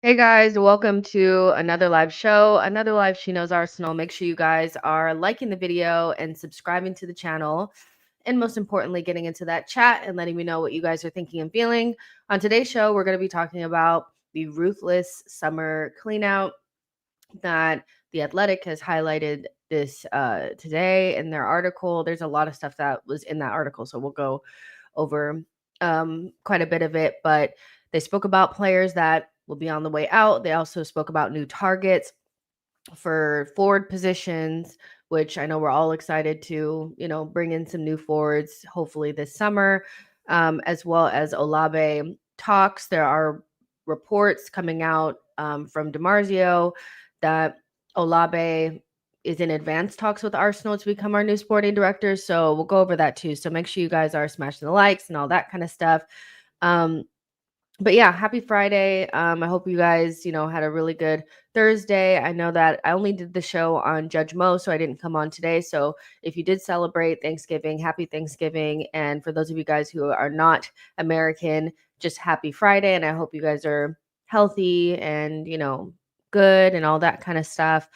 Hey guys, welcome to another live show, another live She Knows Arsenal. Make sure you guys are liking the video and subscribing to the channel. And most importantly, getting into that chat and letting me know what you guys are thinking and feeling. On today's show, we're going to be talking about the Ruthless summer cleanout that The Athletic has highlighted this today in their article. There's a lot of stuff that was in that article, so we'll go over quite a bit of it. But they spoke about players that will be on the way out. They also spoke about new targets for forward positions, which I know we're all excited to, bring in some new forwards hopefully this summer, as well as Olabe talks. There are reports coming out from DiMarzio that Olabe is in advanced talks with Arsenal to become our new sporting director. So we'll go over that too. So make sure you guys are smashing the likes and all that kind of stuff. Um, but yeah, happy Friday. I hope you guys, had a really good Thursday. I know that I only did the show on Judge Mo, so I didn't come on today. So if you did celebrate Thanksgiving, happy Thanksgiving. And for those of you guys who are not American, just happy Friday. And I hope you guys are healthy and, good and all that kind of stuff.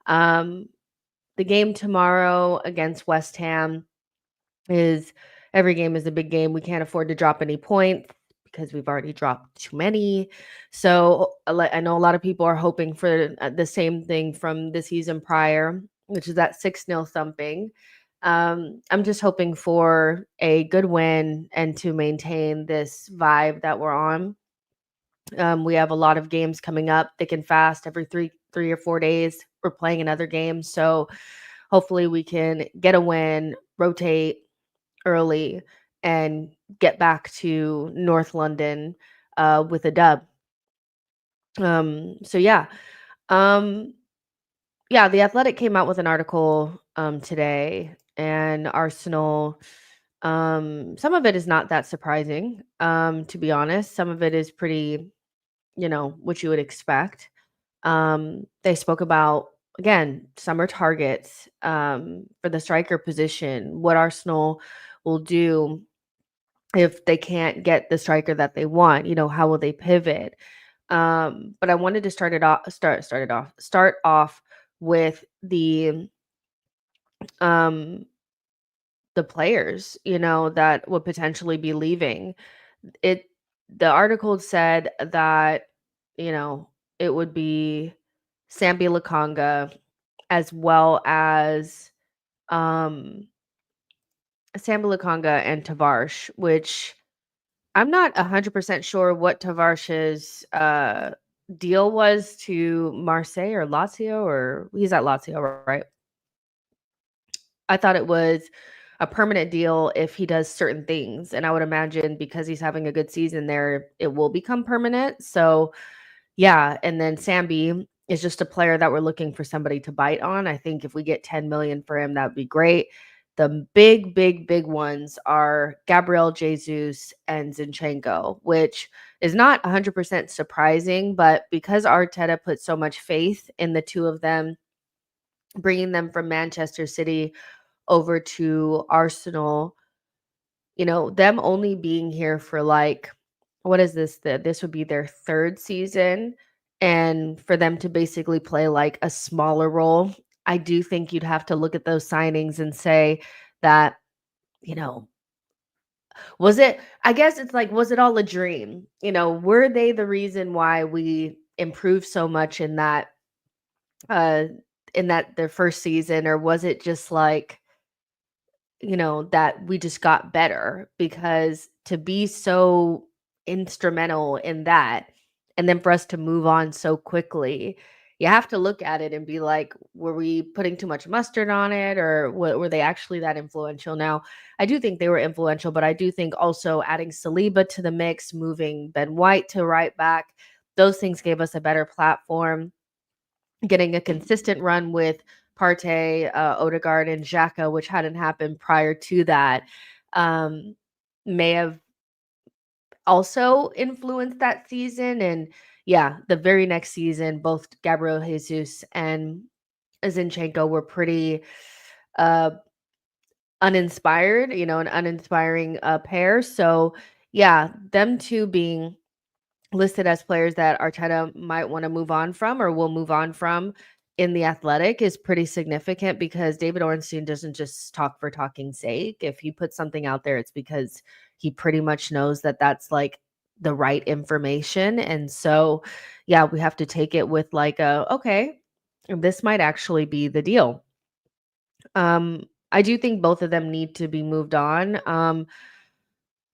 Um, the game tomorrow against West Ham is every game is a big game. We can't afford to drop any points because we've already dropped too many. So I know a lot of people are hoping for the same thing from the season prior, which is that 6-0 thumping. I'm just hoping for a good win and to maintain this vibe that we're on. We have a lot of games coming up thick and fast every three or 4 days. We're playing another game. So hopefully we can get a win, rotate early, and get back to North London with a dub. So yeah. Um, yeah, The Athletic came out with an article today, and Arsenal, some of it is not that surprising, to be honest. Some of it is pretty, what you would expect. They spoke about, again, summer targets for the striker position, what Arsenal will do if they can't get the striker that they want. How will they pivot? But I wanted to start off with um the players, that would potentially be leaving. It The article said that, you know, it would be Sambi Lakanga as well as um Sambi Lakanga and Tavares, which I'm not 100% sure what Tavares's deal was to Marseille or Lazio, or he's at Lazio, right? I thought it was a permanent deal if he does certain things. And I would imagine because he's having a good season there, it will become permanent. So, yeah. And then Sambi is just a player that we're looking for somebody to bite on. I think if we get 10 million for him, that would be great. The big, big, big ones are Gabriel Jesus and Zinchenko, which is not 100% surprising, but because Arteta put so much faith in the two of them, bringing them from Manchester City over to Arsenal, them only being here for like, what is this? This would be their third season. And for them to basically play like a smaller role, I do think you'd have to look at those signings and say that, you know, I guess it's like, was it all a dream? Were they the reason why we improved so much uh, in that their first season? Or was it just like, that we just got better? Because to be so instrumental in that, and then for us to move on so quickly, you have to look at it and be like, were we putting too much mustard on it, or were they actually that influential? Now, I do think they were influential, but I do think also adding Saliba to the mix, moving Ben White to right back, those things gave us a better platform. Getting a consistent run with Partey, Odegaard, and Xhaka, which hadn't happened prior to that, um, may have also influenced that season. And yeah, the very next season, both Gabriel Jesus and Zinchenko were pretty uh, uninspired, an uninspiring pair. So yeah, them two being listed as players that Arteta might want to move on from or will move on from in the Athletic is pretty significant because David Ornstein doesn't just talk for talking's sake. If he puts something out there, it's because he pretty much knows that that's like the right information. And so, yeah, we have to take it with like okay, this might actually be the deal. I do think both of them need to be moved on.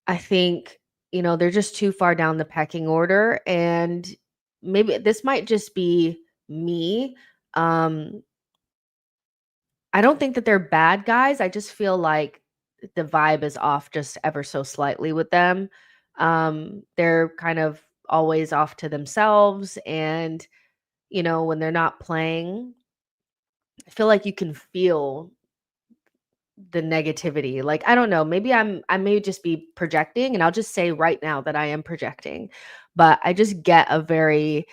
I think, they're just too far down the pecking order, and maybe this might just be me. Um, I don't think that they're bad guys. I just feel like the vibe is off just ever so slightly with them. They're kind of always off to themselves, and when they're not playing, I feel like you can feel the negativity. Like, I don't know, maybe I may just be projecting, and I'll just say right now that I am projecting. But I just get a very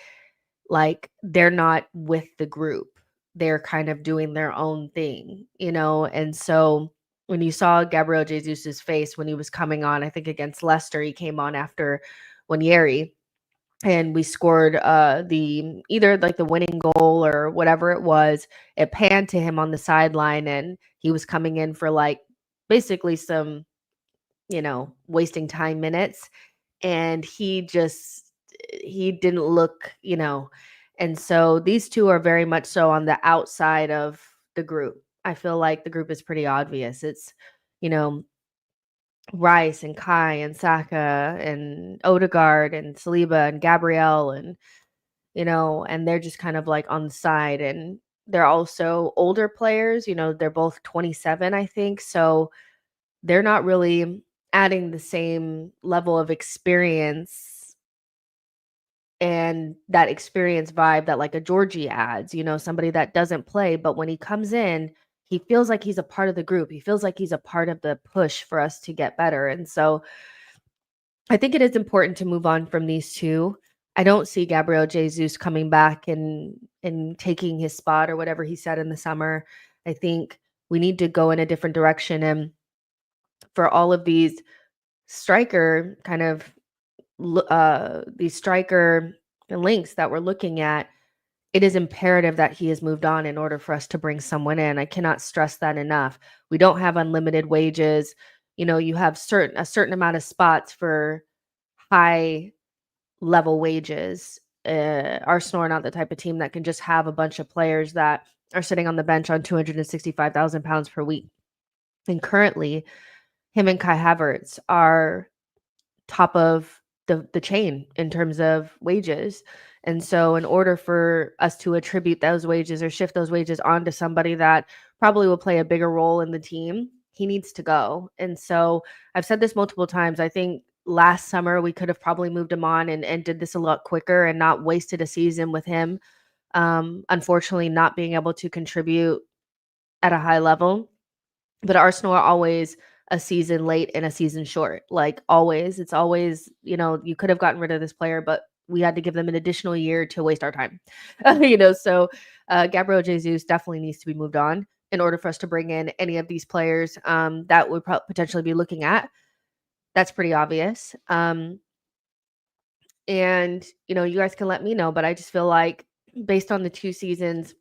like they're not with the group. They're kind of doing their own thing. And so when you saw Gabriel Jesus's face when he was coming on, I think against Leicester, he came on after Wanyeri and we scored the either like the winning goal or whatever it was. It panned to him on the sideline and he was coming in for like basically some wasting time minutes, and he didn't look. And so these two are very much so on the outside of the group. I feel like the group is pretty obvious. It's you know Rice and Kai and Saka and Odegaard and Saliba and Gabrielle and they're just kind of like on the side, and they're also older players. They're both 27, I think. So they're not really adding the same level of experience and that experience vibe that like a Georgie adds, somebody that doesn't play, but when he comes in, he feels like he's a part of the group. He feels like he's a part of the push for us to get better. And so I think it is important to move on from these two. I don't see Gabriel Jesus coming back and taking his spot or whatever he said in the summer. I think we need to go in a different direction. And for all of these striker kind of these striker links that we're looking at, it is imperative that he has moved on in order for us to bring someone in. I cannot stress that enough. We don't have unlimited wages. You have a certain amount of spots for high level wages. Arsenal are not the type of team that can just have a bunch of players that are sitting on the bench on £265,000 per week. And currently, him and Kai Havertz are top of the chain in terms of wages. And so in order for us to attribute those wages or shift those wages onto somebody that probably will play a bigger role in the team, he needs to go. And so I've said this multiple times. I think last summer we could have probably moved him on and did this a lot quicker and not wasted a season with him. Unfortunately, not being able to contribute at a high level. But Arsenal are always a season late and a season short. Like always, it's always, you could have gotten rid of this player, but we had to give them an additional year to waste our time. So Gabriel Jesus definitely needs to be moved on in order for us to bring in any of these players that would potentially be looking at. That's pretty obvious. And you guys can let me know, but I just feel like based on the two seasons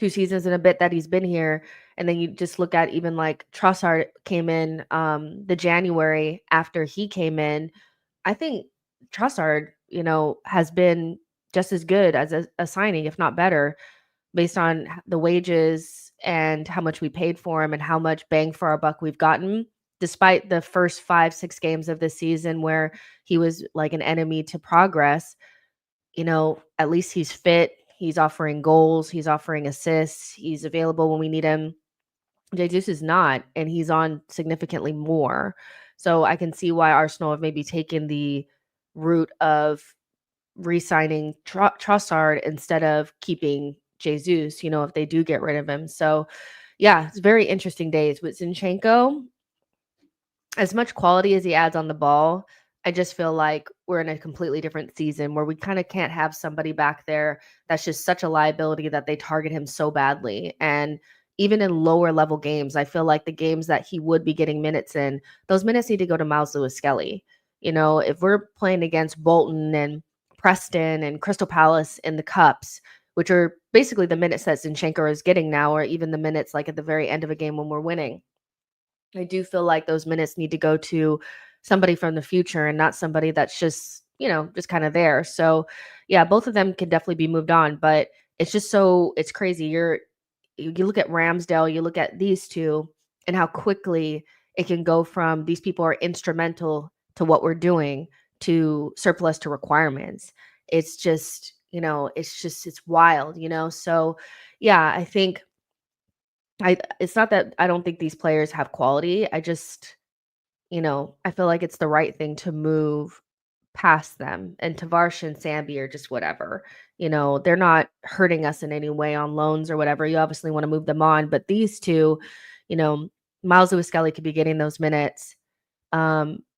and a bit that he's been here, and then you just look at even like Trossard came in the January after he came in. I think Trossard, has been just as good as a signing, if not better, based on the wages and how much we paid for him and how much bang for our buck we've gotten. Despite the first 5-6 games of the season where he was like an enemy to progress, at least he's fit. He's offering goals. He's offering assists. He's available when we need him. Jesus is not, and he's on significantly more. So I can see why Arsenal have maybe taken the route of re-signing Trossard instead of keeping Jesus, if they do get rid of him. So yeah, it's very interesting days with Zinchenko. As much quality as he adds on the ball, I just feel like we're in a completely different season where we kind of can't have somebody back there that's just such a liability that they target him so badly. And even in lower level games, I feel like the games that he would be getting minutes in, those minutes need to go to Miles Lewis Skelly. If we're playing against Bolton and Preston and Crystal Palace in the cups, which are basically the minutes that Zinchenko is getting now, or even the minutes like at the very end of a game when we're winning. I do feel like those minutes need to go to somebody from the future and not somebody that's just kind of there. So, yeah, both of them can definitely be moved on, but it's crazy. You look at Ramsdale, you look at these two and how quickly it can go from these people are instrumental to what we're doing to surplus to requirements. It's wild. So, yeah, I think it's not that I don't think these players have quality. I feel like it's the right thing to move past them. And Tavares and Sambi are just whatever. They're not hurting us in any way on loans or whatever. You obviously want to move them on, but these two, you know, Miles Lewis Skelly could be getting those minutes.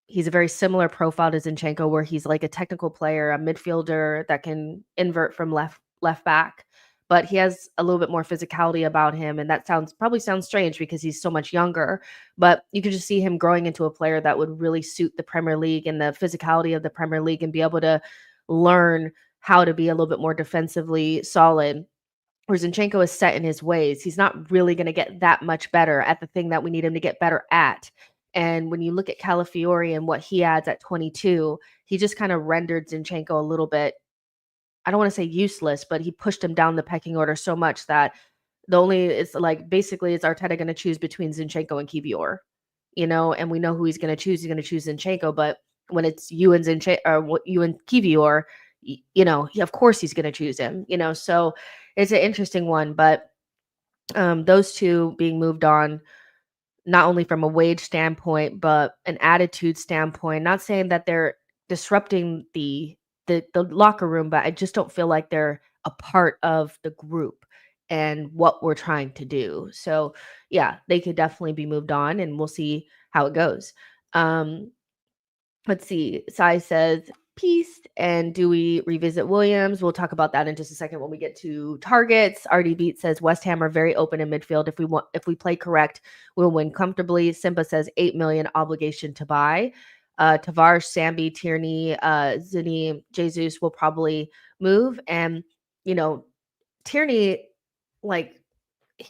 He's a very similar profile to Zinchenko, where he's like a technical player, a midfielder that can invert from left back, but he has a little bit more physicality about him, and that sounds strange because he's so much younger. But you could just see him growing into a player that would really suit the Premier League and the physicality of the Premier League, and be able to learn how to be a little bit more defensively solid. Where Zinchenko is set in his ways. He's not really going to get that much better at the thing that we need him to get better at. And when you look at Calafiori and what he adds at 22, he just kind of rendered Zinchenko a little bit, I don't want to say useless, but he pushed him down the pecking order so much that it's like basically it's Arteta going to choose between Zinchenko and Kivior, and we know who he's going to choose. He's going to choose Zinchenko, but when it's you and Zinchenko or you and Kivior, of course he's going to choose him. So it's an interesting one, but those two being moved on, not only from a wage standpoint, but an attitude standpoint. Not saying that they're disrupting the locker room, but I just don't feel like they're a part of the group and what we're trying to do. So yeah, they could definitely be moved on, and we'll see how it goes. Um, Let's see. Sai says, peace. And do we revisit Williams? We'll talk about that in just a second when we get to targets. RD Beat says West Ham are very open in midfield. If we play correct, we'll win comfortably. Simba says 8 million obligation to buy. Tavares, Sambi, Tierney, Zini, Jesus will probably move. And, Tierney, like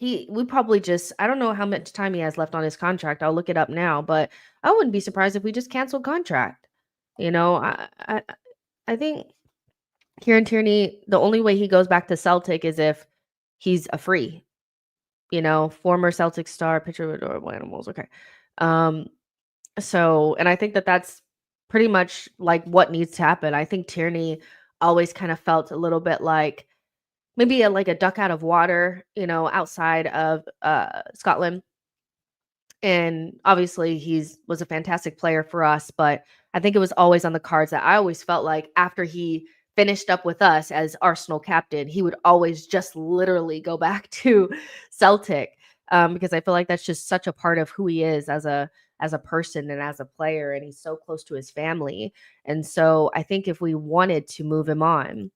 we probably just, I don't know how much time he has left on his contract. I'll look it up now, but I wouldn't be surprised if we just canceled contract. I think Kieran Tierney, the only way he goes back to Celtic is if he's a free, former Celtic star, pitcher with adorable animals. Okay. And I think that that's pretty much like what needs to happen. I think Tierney always kind of felt a little bit like maybe like a duck out of water, outside of Scotland. And obviously was a fantastic player for us, but I think it was always on the cards that I always felt like after he finished up with us as Arsenal captain, he would always just literally go back to Celtic, because I feel like that's just such a part of who he is as a person and as a player, and he's so close to his family. And so I think if we wanted to move him on,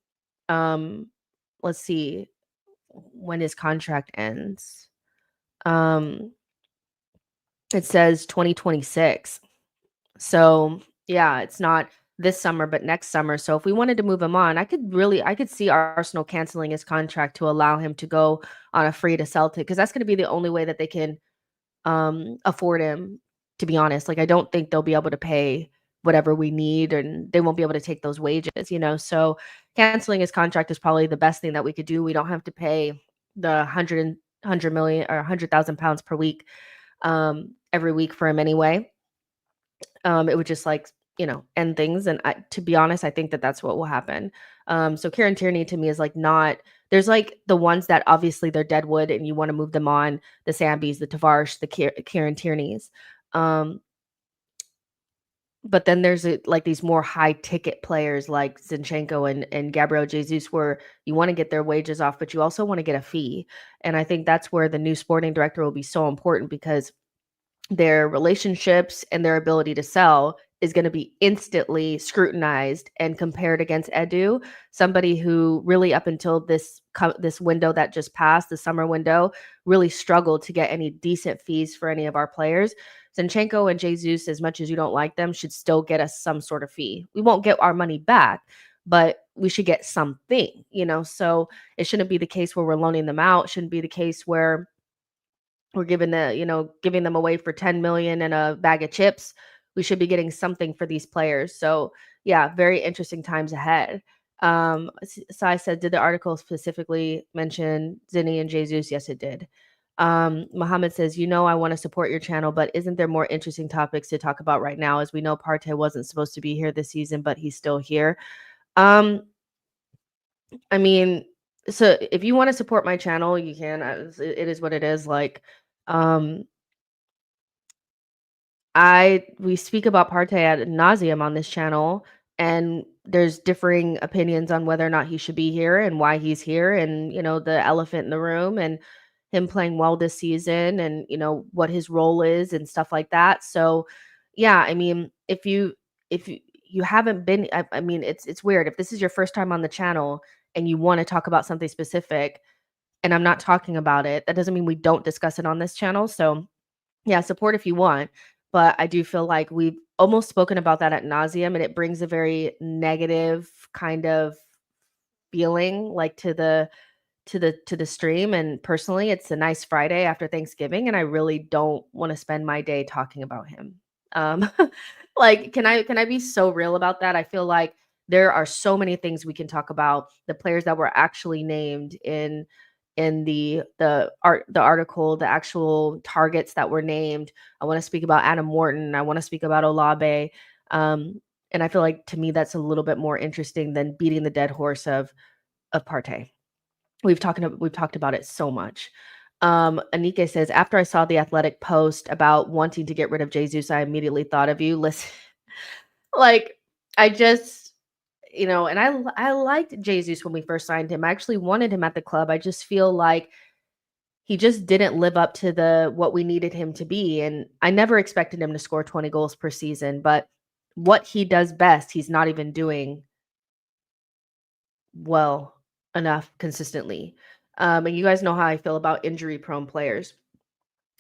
let's see when his contract ends. It says 2026. So yeah, it's not this summer, but next summer. So if we wanted to move him on, I could see Arsenal canceling his contract to allow him to go on a free to Celtic, because that's going to be the only way that they can afford him, to be honest. Like, I don't think they'll be able to pay whatever we need, and they won't be able to take those wages. So canceling his contract is probably the best thing that we could do. We don't have to pay the 100 million or 100,000 pounds per week every week for him anyway. It would just end things. And to be honest, I think that that's what will happen. So Kieran Tierney to me is there's the ones that obviously they're deadwood and you want to move them on, the Sambis, the Tavares, the Kieran Tierneys. But then there's these more high ticket players like Zinchenko and Gabriel Jesus, where you want to get their wages off, but you also want to get a fee. And I think that's where the new sporting director will be so important, because their relationships and their ability to sell is going to be instantly scrutinized and compared against Edu, somebody who really up until this window that just passed, the summer window, really struggled to get any decent fees for any of our players. Zinchenko and Jesus, as much as you don't like them, should still get us some sort of fee. We won't get our money back, but we should get something, So it shouldn't be the case where we're loaning them out. It shouldn't be the case where we're giving them away for 10 million and a bag of chips. We should be getting something for these players. So yeah, very interesting times ahead. Sai said, did the article specifically mention Zinni and Jesus? Yes, it did. Mohammed says, I want to support your channel, but isn't there more interesting topics to talk about right now? As we know, Partey wasn't supposed to be here this season, but he's still here. Um, I mean, so if you want to support my channel, you can. It is what it is. Like, um, we speak about Partey ad nauseum on this channel, and there's differing opinions on whether or not he should be here and why he's here, and the elephant in the room, and him playing well this season, and what his role is and stuff like that. So, yeah, I mean, if you haven't been, I mean, it's weird if this is your first time on the channel and you want to talk about something specific, and I'm not talking about it. That doesn't mean we don't discuss it on this channel. So yeah, support if you want, but I do feel like we've almost spoken about that at nauseum, and it brings a very negative kind of feeling, like, to the stream. And personally, it's a nice Friday after Thanksgiving, and I really don't want to spend my day talking about him. Um, like, can I be so real about that? I feel like there are so many things we can talk about. The players that were actually named in the article, the actual targets that were named. I want to speak about Adam Wharton. I want to speak about Olabe. And I feel like, to me, that's a little bit more interesting than beating the dead horse of Partey. We've talked about it so much. Anike says, after I saw the Athletic post about wanting to get rid of Jesus, I immediately thought of you. Listen, like, I just, and I liked Jesus when we first signed him. I actually wanted him at the club. I just feel like he just didn't live up to the what we needed him to be. And I never expected him to score 20 goals per season, but what he does best, he's not even doing well enough consistently. And you guys know how I feel about injury prone players.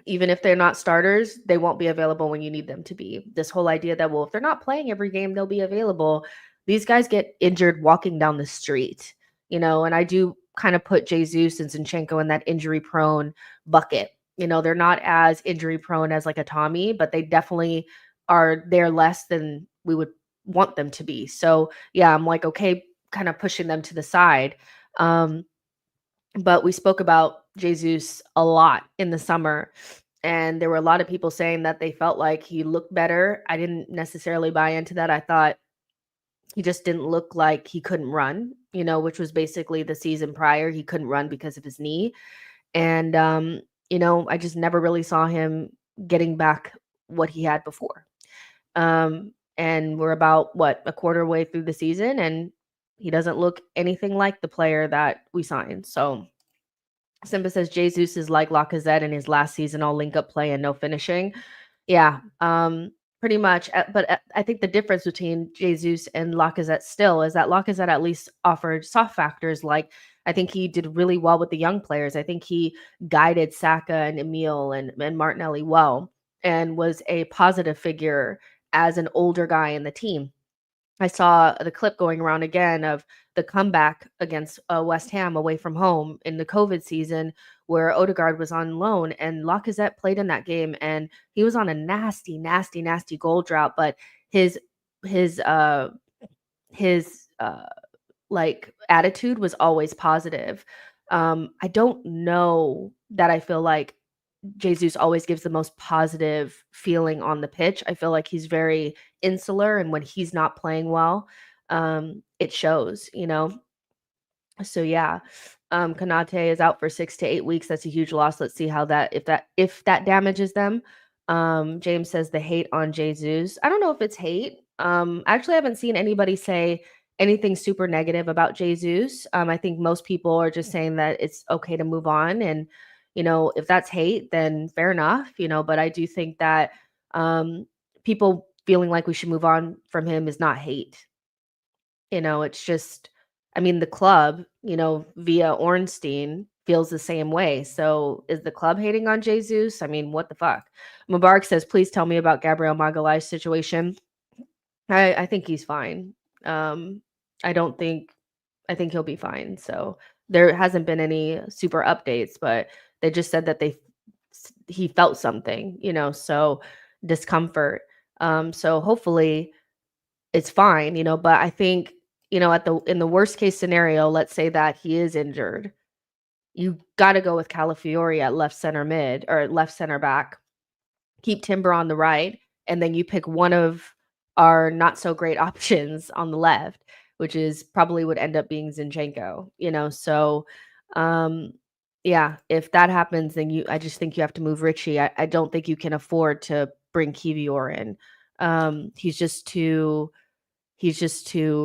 Even if they're not starters, they won't be available when you need them to be. This whole idea that, well, if they're not playing every game, they'll be available. These guys get injured walking down the street, and I do kind of put Jesus and Zinchenko in that injury prone bucket. They're not as injury prone as like a Tommy, but they definitely are there less than we would want them to be. So yeah, I'm like, okay, kind of pushing them to the side. But we spoke about Jesus a lot in the summer, and there were a lot of people saying that they felt like he looked better. I didn't necessarily buy into that. I thought he just didn't look like he couldn't run, which was basically the season prior. He couldn't run because of his knee. And I just never really saw him getting back what he had before. And we're about a quarter way through the season, and he doesn't look anything like the player that we signed. So Simba says Jesus is like Lacazette in his last season, all link up play and no finishing. Yeah, pretty much. But I think the difference between Jesus and Lacazette still is that Lacazette at least offered soft factors. Like, I think he did really well with the young players. I think he guided Saka and Emil and Martinelli well, and was a positive figure as an older guy in the team. I saw the clip going around again of the comeback against West Ham away from home in the COVID season, where Odegaard was on loan and Lacazette played in that game, and he was on a nasty, nasty, nasty goal drought. But his his uh his like attitude was always positive. I don't know that I feel like Jesus always gives the most positive feeling on the pitch. I feel like he's very insular, and when he's not playing well, it shows. So yeah, Kanate is out for 6 to 8 weeks. That's a huge loss. Let's see how that if that damages them. James says the hate on Jesus. I don't know if it's hate. I actually haven't seen anybody say anything super negative about Jesus. I think most people are just saying that it's okay to move on, and if that's hate, then fair enough. But I do think that people feeling like we should move on from him is not hate. It's just, I mean, the club, via Ornstein feels the same way. So is the club hating on Jesus? I mean, what the fuck? Mubarak says, please tell me about Gabriel Magalhaes' situation. I think he's fine. Um, I don't think I think he'll be fine. So there hasn't been any super updates, but they just said that he felt something, so discomfort. So hopefully it's fine, but I think, at the in the worst case scenario, let's say that he is injured, you got to go with Calafiori at left center mid or left center back, keep Timber on the right, and then you pick one of our not so great options on the left, which is probably would end up being Zinchenko, So, um, yeah, if that happens, then I just think you have to move Richie. I don't think you can afford to bring Kivior in. He's just too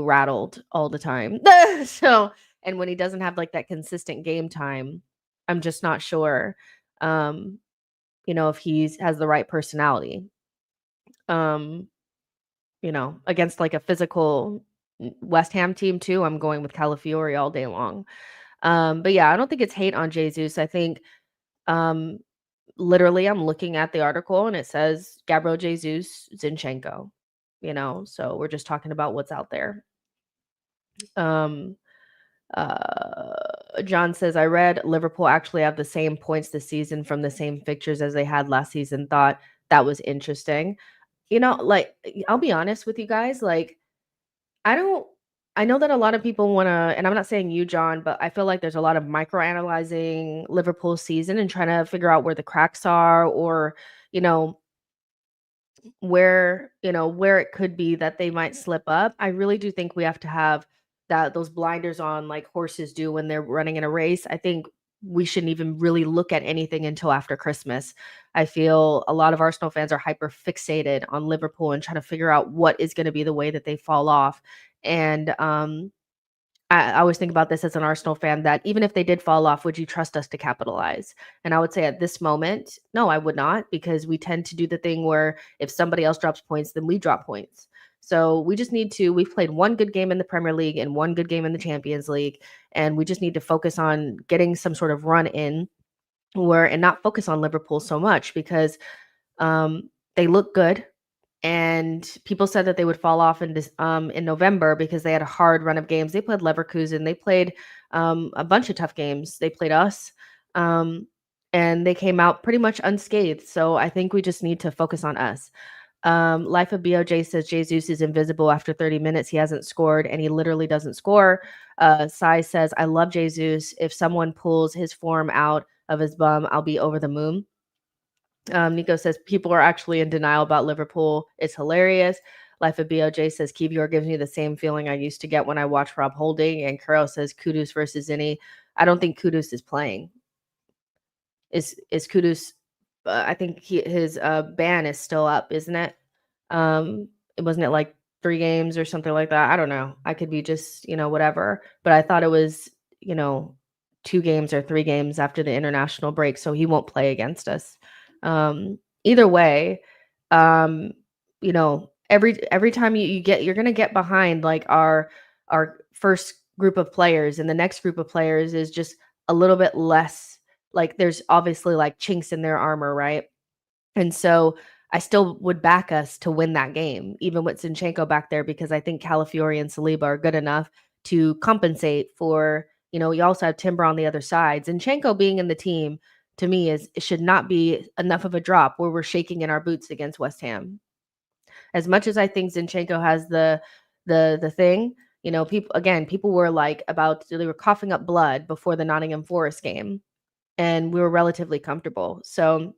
rattled all the time. So, and when he doesn't have like that consistent game time, I'm just not sure. Um, if he's has the right personality. Um, against like a physical West Ham team too, I'm going with Calafiori all day long. But yeah, I don't think it's hate on Jesus. I think um literally I'm looking at the article and it says Gabriel Jesus Zinchenko, so we're just talking about what's out there. Um John says, I read Liverpool actually have the same points this season from the same fixtures as they had last season. Thought that was interesting. Like, I'll be honest with you guys, like, I don't I know that a lot of people wanna, and I'm not saying you, John, but I feel like there's a lot of micro-analyzing Liverpool's season and trying to figure out where the cracks are or, you know, where it could be that they might slip up. I really do think we have to have those blinders on like horses do when they're running in a race. I think we shouldn't even really look at anything until after Christmas. I feel a lot of Arsenal fans are hyper fixated on Liverpool and trying to figure out what is going to be the way that they fall off. And I always think about this as an Arsenal fan that even if they did fall off, would you trust us to capitalize? And I would say at this moment, no, I would not, because we tend to do the thing where if somebody else drops points, then we drop points. So we just need to, we've played one good game in the Premier League and one good game in the Champions League. And we just need to focus on getting some sort of run in and not focus on Liverpool so much because they look good. And people said that they would fall off in November because they had a hard run of games. They played Leverkusen. They played a bunch of tough games. They played us, and they came out pretty much unscathed. So I think we just need to focus on us. Life of BOJ says Jesus is invisible after 30 minutes. He hasn't scored, and he literally doesn't score. Sai says, I love Jesus. If someone pulls his form out of his bum, I'll be over the moon. Nico says people are actually in denial about Liverpool. It's hilarious. Life of BOJ says Kivior gives me the same feeling I used to get when I watched Rob Holding. And Kuro says Kudus versus Zinni. I don't think Kudus is playing. Is Kudus? I think his ban is still up, isn't it? It wasn't it like 3 games or something like that. I don't know. I could be just whatever. But I thought it was 2 games or 3 games after the international break, so he won't play against us. Either way, every time you're gonna get behind like our first group of players, and the next group of players is just a little bit less. Like there's obviously like chinks in their armor, right? And so I still would back us to win that game, even with Zinchenko back there, because I think Calafiori and Saliba are good enough to compensate for, you also have Timber on the other side. Zinchenko being in the team to me it should not be enough of a drop where we're shaking in our boots against West Ham. As much as I think Zinchenko has the thing, people were like they were coughing up blood before the Nottingham Forest game, and we were relatively comfortable. So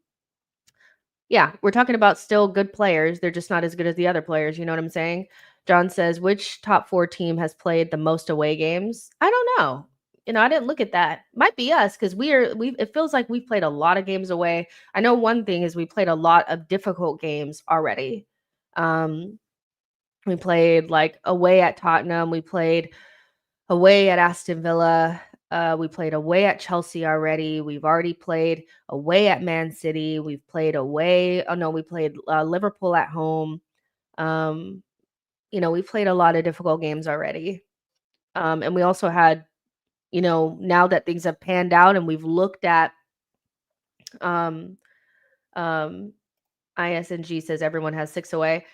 yeah, we're talking about still good players. They're just not as good as the other players. You know what I'm saying? John says, which top 4 team has played the most away games? I don't know. I didn't look at that. Might be us because it feels like we've played a lot of games away. I know one thing is we played a lot of difficult games already. We played like away at Tottenham. We played away at Aston Villa. We played away at Chelsea already. We've already played away at Man City. We've played away. Oh no, we played Liverpool at home. We played a lot of difficult games already. And we also had, now that things have panned out and we've looked at um um ISNG says everyone has 6 away.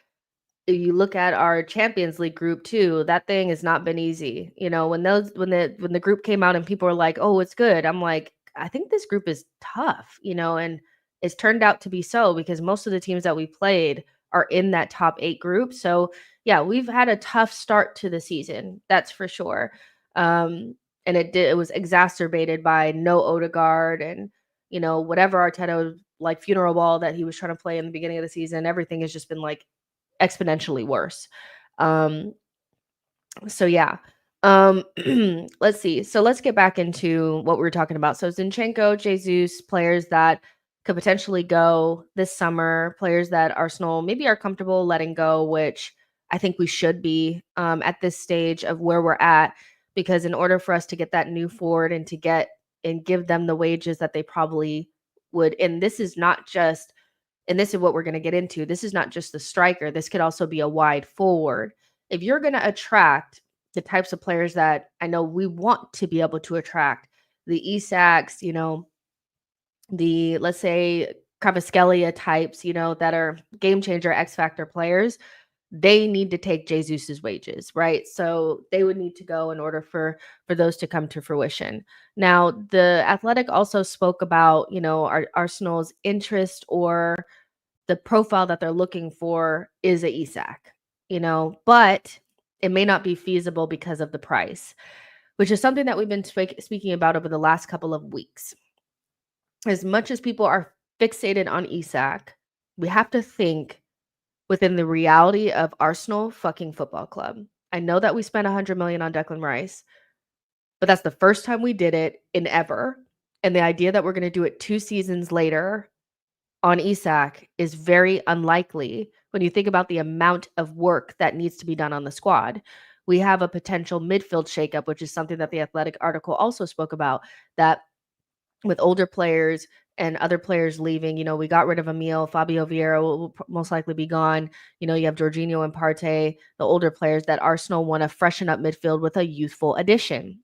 You look at our Champions League group too, that thing has not been easy. When the group came out and people were like, "Oh, it's good." I'm like, "I think this group is tough," and it's turned out to be so because most of the teams that we played are in that top 8 group. So, yeah, we've had a tough start to the season. That's for sure. Um, and it was exacerbated by no Odegaard and, whatever Arteta like funeral ball that he was trying to play in the beginning of the season. Everything has just been like exponentially worse. Um, so yeah. Um, let's see. So let's get back into what we were talking about. So Zinchenko, Jesus, players that could potentially go this summer, players that Arsenal maybe are comfortable letting go, which I think we should be at this stage of where we're at, because in order for us to get that new forward and to get and give them the wages that they probably would, and this is what we're going to get into. This is not just the striker. This could also be a wide forward. If you're going to attract the types of players that I know we want to be able to attract, the Isaks, the, let's say, Kvaratskhelia types, that are game changer X factor players, they need to take Jesus's wages, right? So they would need to go in order for those to come to fruition. Now, the Athletic also spoke about, Arsenal's interest, or the profile that they're looking for is a Isak, but it may not be feasible because of the price, which is something that we've been speaking about over the last couple of weeks. As much as people are fixated on Isak, we have to think within the reality of Arsenal fucking Football Club. I know that we spent 100 million on Declan Rice, but that's the first time we did it in ever. And the idea that we're going to do it 2 seasons later on Isak is very unlikely when you think about the amount of work that needs to be done on the squad. We have a potential midfield shakeup, which is something that the Athletic article also spoke about, that with older players and other players leaving, we got rid of Emil, Fabio Vieira will most likely be gone. You have Jorginho and Partey, the older players that Arsenal want to freshen up midfield with a youthful addition.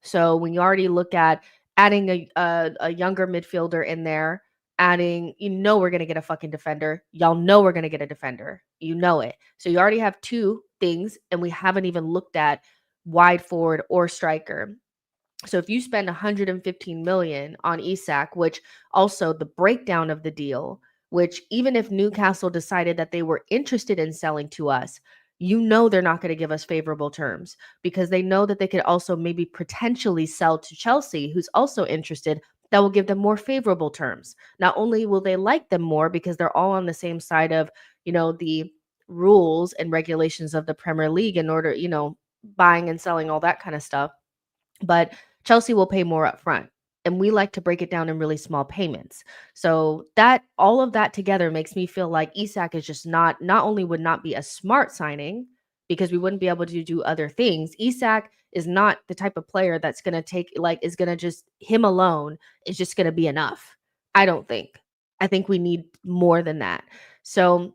So when you already look at adding a younger midfielder in there, adding, we're going to get a fucking defender. Y'all know we're going to get a defender. You know it. So you already have 2 things, and we haven't even looked at wide forward or striker. So if you spend 115 million on Isak, which also the breakdown of the deal, which even if Newcastle decided that they were interested in selling to us, they're not going to give us favorable terms, because they know that they could also maybe potentially sell to Chelsea, who's also interested, that will give them more favorable terms. Not only will they like them more because they're all on the same side of, the rules and regulations of the Premier League in order, buying and selling, all that kind of stuff, but Chelsea will pay more upfront. And we like to break it down in really small payments. So that all of that together makes me feel like Isak is just not only would not be a smart signing, because we wouldn't be able to do other things. Isak is not the type of player that's going to is going to just, him alone is just going to be enough. I don't think. I think we need more than that. So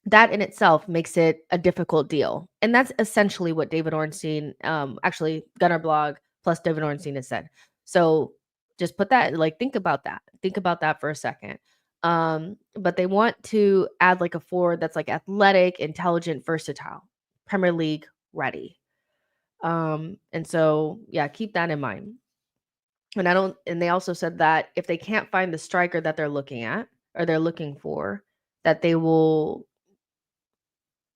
that in itself makes it a difficult deal. And that's essentially what David Ornstein, actually Gunner Blog plus David Ornstein has said. So just put that, think about that. Think about that for a second. But they want to add like a forward that's like athletic, intelligent, versatile, Premier League ready. And so yeah, keep that in mind. And they also said that if they can't find the striker that they're looking at or they're looking for, that they will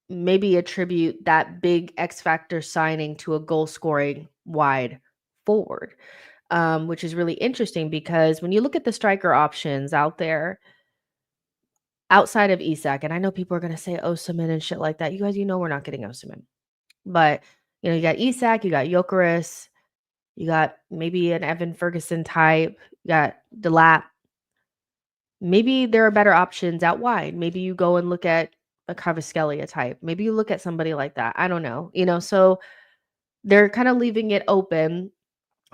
maybe attribute that big X factor signing to a goal scoring wide forward, which is really interesting because when you look at the striker options out there outside of Isak, and I know people are going to say Osimhen and shit like that. You guys, we're not getting Osimhen, but you got Isak, you got Gyökeres, you got maybe an Evan Ferguson type, you got Delap. Maybe there are better options out wide. Maybe you go and look at a Kvaratskhelia type. Maybe you look at somebody like that. I don't know. So they're kind of leaving it open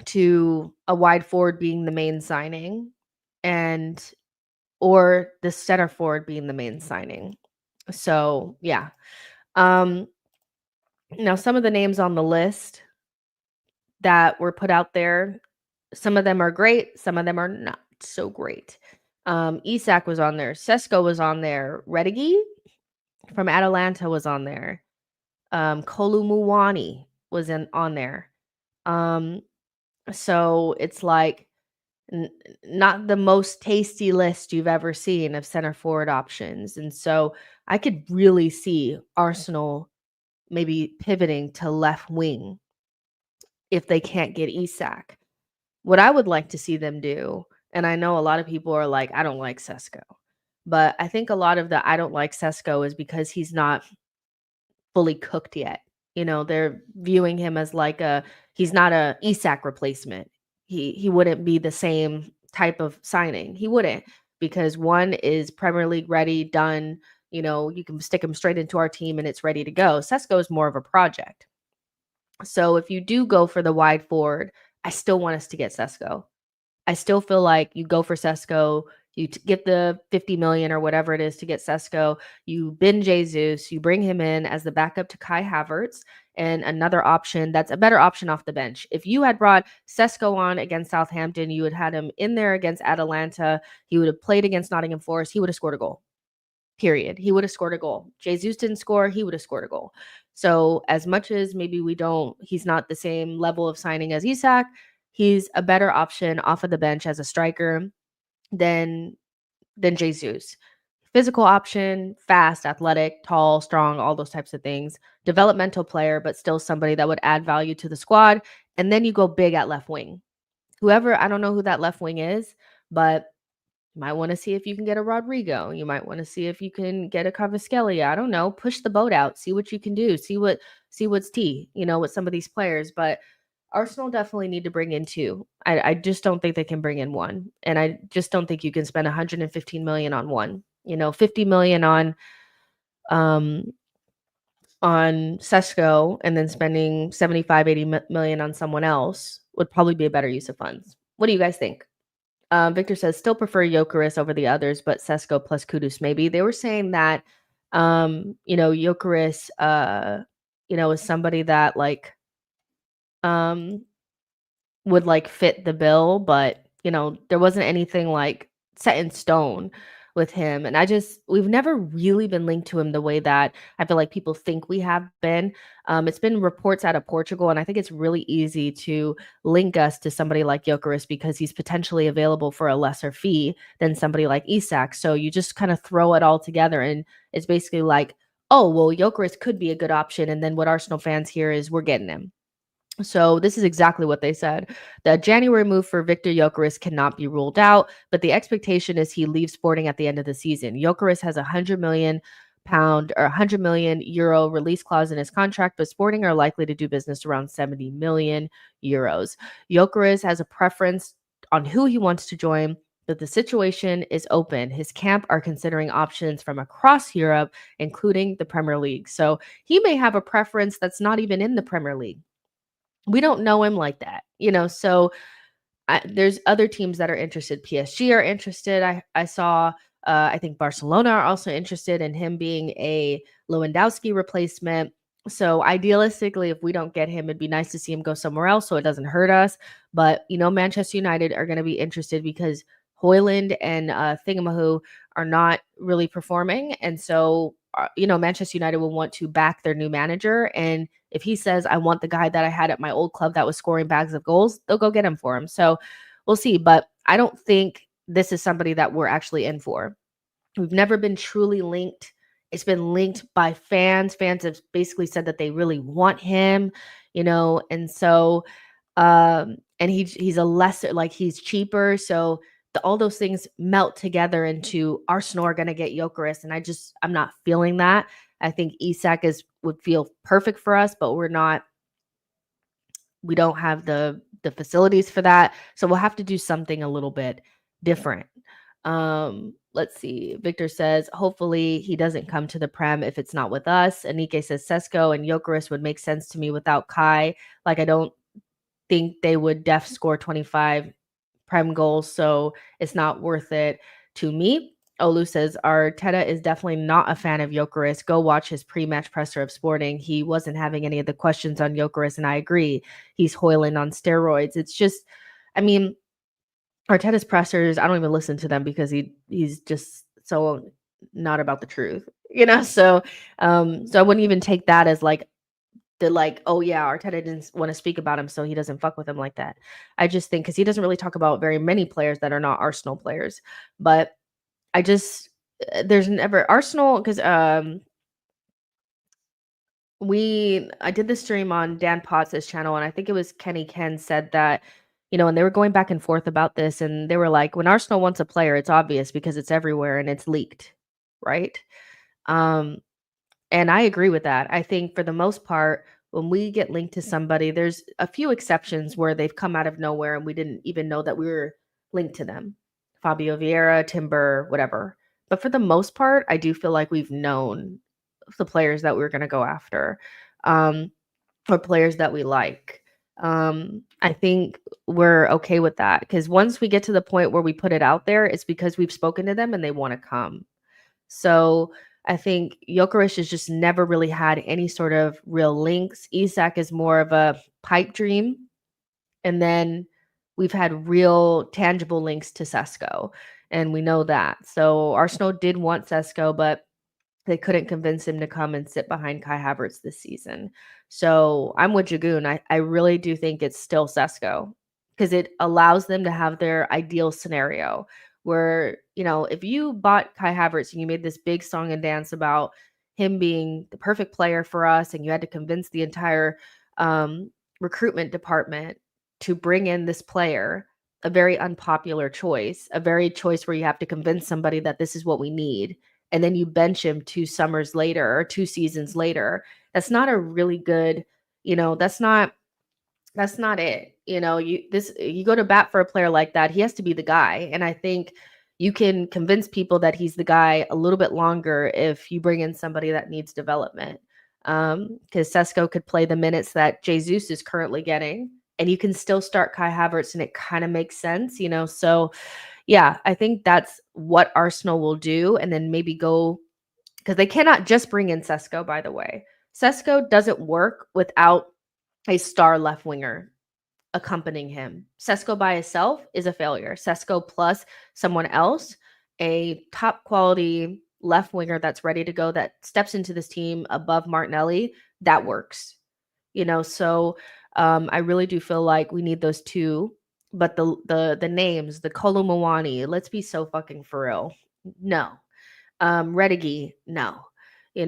to a wide forward being the main signing, and or the center forward being the main signing. So, yeah. Now some of the names on the list, that were put out there. Some of them are great, some of them are not so great. Isak was on there, Sesko was on there, Redigi from Atalanta was on there. Kolu Muwani was on there. So it's like not the most tasty list you've ever seen of center forward options. And so I could really see Arsenal maybe pivoting to left wing if they can't get Isak. What I would like to see them do, and I know a lot of people are like, I don't like Sesko, but I think a lot of the I don't like Sesko is because he's not fully cooked yet. They're viewing him as like he's not a Isak replacement. He wouldn't be the same type of signing. He wouldn't, because one is Premier League ready, done. You can stick him straight into our team and it's ready to go. Sesko is more of a project. So if you do go for the wide forward, I still want us to get Sesko. I still feel like you go for Sesko, you get the 50 million or whatever it is to get Sesko, you bin Jesus, you bring him in as the backup to Kai Havertz, and another option that's a better option off the bench. If you had brought Sesko on against Southampton, you would had him in there against Atalanta, he would have played against Nottingham Forest, he would have scored a goal. Period. He would have scored a goal. Jesus didn't score, he would have scored a goal. So as much as maybe he's not the same level of signing as Isak, he's a better option off of the bench as a striker than Jesus. Physical option, fast, athletic, tall, strong, all those types of things. Developmental player, but still somebody that would add value to the squad. And then you go big at left wing. Whoever, I don't know who that left wing is, but you might want to see if you can get a Rodrigo. You might want to see if you can get a Kvaratskhelia. I don't know. Push the boat out. See what you can do. See what's tea, with some of these players. But Arsenal definitely need to bring in two. I just don't think they can bring in one. And I just don't think you can spend 115 million on one. 50 million on Sesko and then spending 75, 80 million on someone else would probably be a better use of funds. What do you guys think? Victor says, still prefer Gyökeres over the others, but Sesko plus Kudus maybe. They were saying that, Gyökeres, is somebody that would fit the bill, but there wasn't anything set in stone with him. And we've never really been linked to him the way that I feel like people think we have been. It's been reports out of Portugal, and I think it's really easy to link us to somebody like Gyökeres because he's potentially available for a lesser fee than somebody like Isak. So you just kind of throw it all together, and it's basically like, oh, well, Gyökeres could be a good option. And then what Arsenal fans hear is we're getting him. So this is exactly what they said. The January move for Victor Gyökeres cannot be ruled out, but the expectation is he leaves Sporting at the end of the season. Gyökeres has £100 million or €100 million release clause in his contract, but Sporting are likely to do business around €70 million. Gyökeres has a preference on who he wants to join, but the situation is open. His camp are considering options from across Europe, including the Premier League. So he may have a preference that's not even in the Premier League. We don't know him like that, so there's other teams that are interested. PSG are interested. I saw, I think Barcelona are also interested in him being a Lewandowski replacement. So idealistically, if we don't get him, it'd be nice to see him go somewhere else so it doesn't hurt us. But, Manchester United are going to be interested because Højlund and Thingamahu are not really performing. And so, Manchester United will want to back their new manager. And if he says, I want the guy that I had at my old club that was scoring bags of goals, they'll go get him for him. So we'll see. But I don't think this is somebody that we're actually in for. We've never been truly linked. It's been linked by fans. Fans have basically said that they really want him, and so, and he's a lesser, he's cheaper. So all those things melt together into Arsenal are going to get Gyökeres. And I'm not feeling that. I think Isak would feel perfect for us, but we don't have the facilities for that. So we'll have to do something a little bit different. Let's see. Victor says, hopefully he doesn't come to the Prem if it's not with us. Anike says, Sesko and Gyökeres would make sense to me without Kai. I don't think they would score 25 Prem goals, so it's not worth it to me. Olu says, Arteta is definitely not a fan of Gyökeres. Go watch his pre-match presser of Sporting. He wasn't having any of the questions on Gyökeres, and I agree. He's Hoyland on steroids. It's just, I mean, Arteta's pressers, I don't even listen to them because he's just so not about the truth, you know? So I wouldn't even take that as like, oh yeah, Arteta didn't want to speak about him, so he doesn't fuck with him like that. I just think because he doesn't really talk about very many players that are not Arsenal players. But I just there's never Arsenal because I did the stream on Dan Potts' channel, and I think it was Kenny Ken said that, and they were going back and forth about this, and they were like, when Arsenal wants a player, it's obvious because it's everywhere and it's leaked, right? Um, and I agree with that. I think for the most part, when we get linked to somebody, there's a few exceptions where they've come out of nowhere and we didn't even know that we were linked to them. Fabio Vieira, Timber, whatever. But for the most part, I do feel like we've known the players that we were going to go after, um, or players that we like. I think we're okay with that because once we get to the point where we put it out there, it's because we've spoken to them and they want to come. So I think Gyökeres has just never really had any sort of real links. Isak is more of a pipe dream. And then we've had real tangible links to Sesko. And we know that. So Arsenal did want Sesko, but they couldn't convince him to come and sit behind Kai Havertz this season. So I'm with Jagoon. I really do think it's still Sesko because it allows them to have their ideal scenario where, if you bought Kai Havertz and you made this big song and dance about him being the perfect player for us and you had to convince the entire recruitment department to bring in this player, a very unpopular choice, a very choice where you have to convince somebody that this is what we need, and then you bench him 2 summers later or 2 seasons later. That's not a really good, that's not it. You go to bat for a player like that, he has to be the guy. And I think you can convince people that he's the guy a little bit longer if you bring in somebody that needs development. Because Sesko could play the minutes that Jesus is currently getting, and you can still start Kai Havertz, and it kind of makes sense. So yeah, I think that's what Arsenal will do, and then maybe go because they cannot just bring in Sesko, by the way. Sesko doesn't work without a star left winger accompanying him. Sesko by himself is a failure. Sesko plus someone else, a top quality left winger that's ready to go, that steps into this team above Martinelli, that works. So I really do feel like we need those two. But the names, the Kolumawani, let's be so fucking for real. No. Redigi, no. We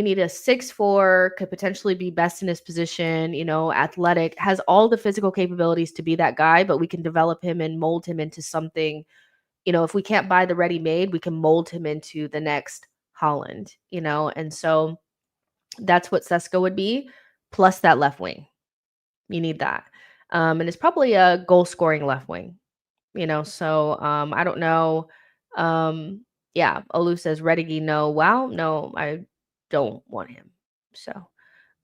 need a 6'4", could potentially be best in his position, athletic, has all the physical capabilities to be that guy, but we can develop him and mold him into something. If we can't buy the ready made, we can mold him into the next Holland. And so that's what Sesko would be, plus that left wing. You need that. And it's probably a goal scoring left wing. So I don't know. Yeah, Olu says Redigi, no. Wow, no, I don't want him. So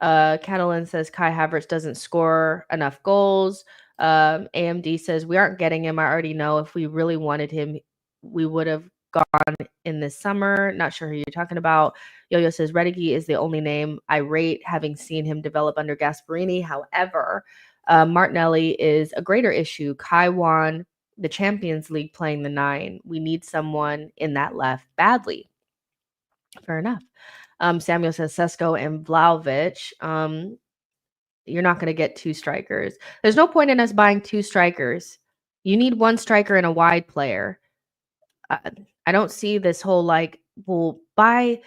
Catalan says Kai Havertz doesn't score enough goals. AMD says we aren't getting him. I already know if we really wanted him, we would have gone in this summer. Not sure who you're talking about. Yo-Yo says Redigi is the only name I rate, having seen him develop under Gasparini. However, Martinelli is a greater issue. Kai won the Champions League playing the 9. We need someone in that left badly. Fair enough. Samuel says Sesko and Vlahovic. You're not going to get 2 strikers. There's no point in us buying 2 strikers. You need 1 striker and a wide player. I don't see this whole well, buy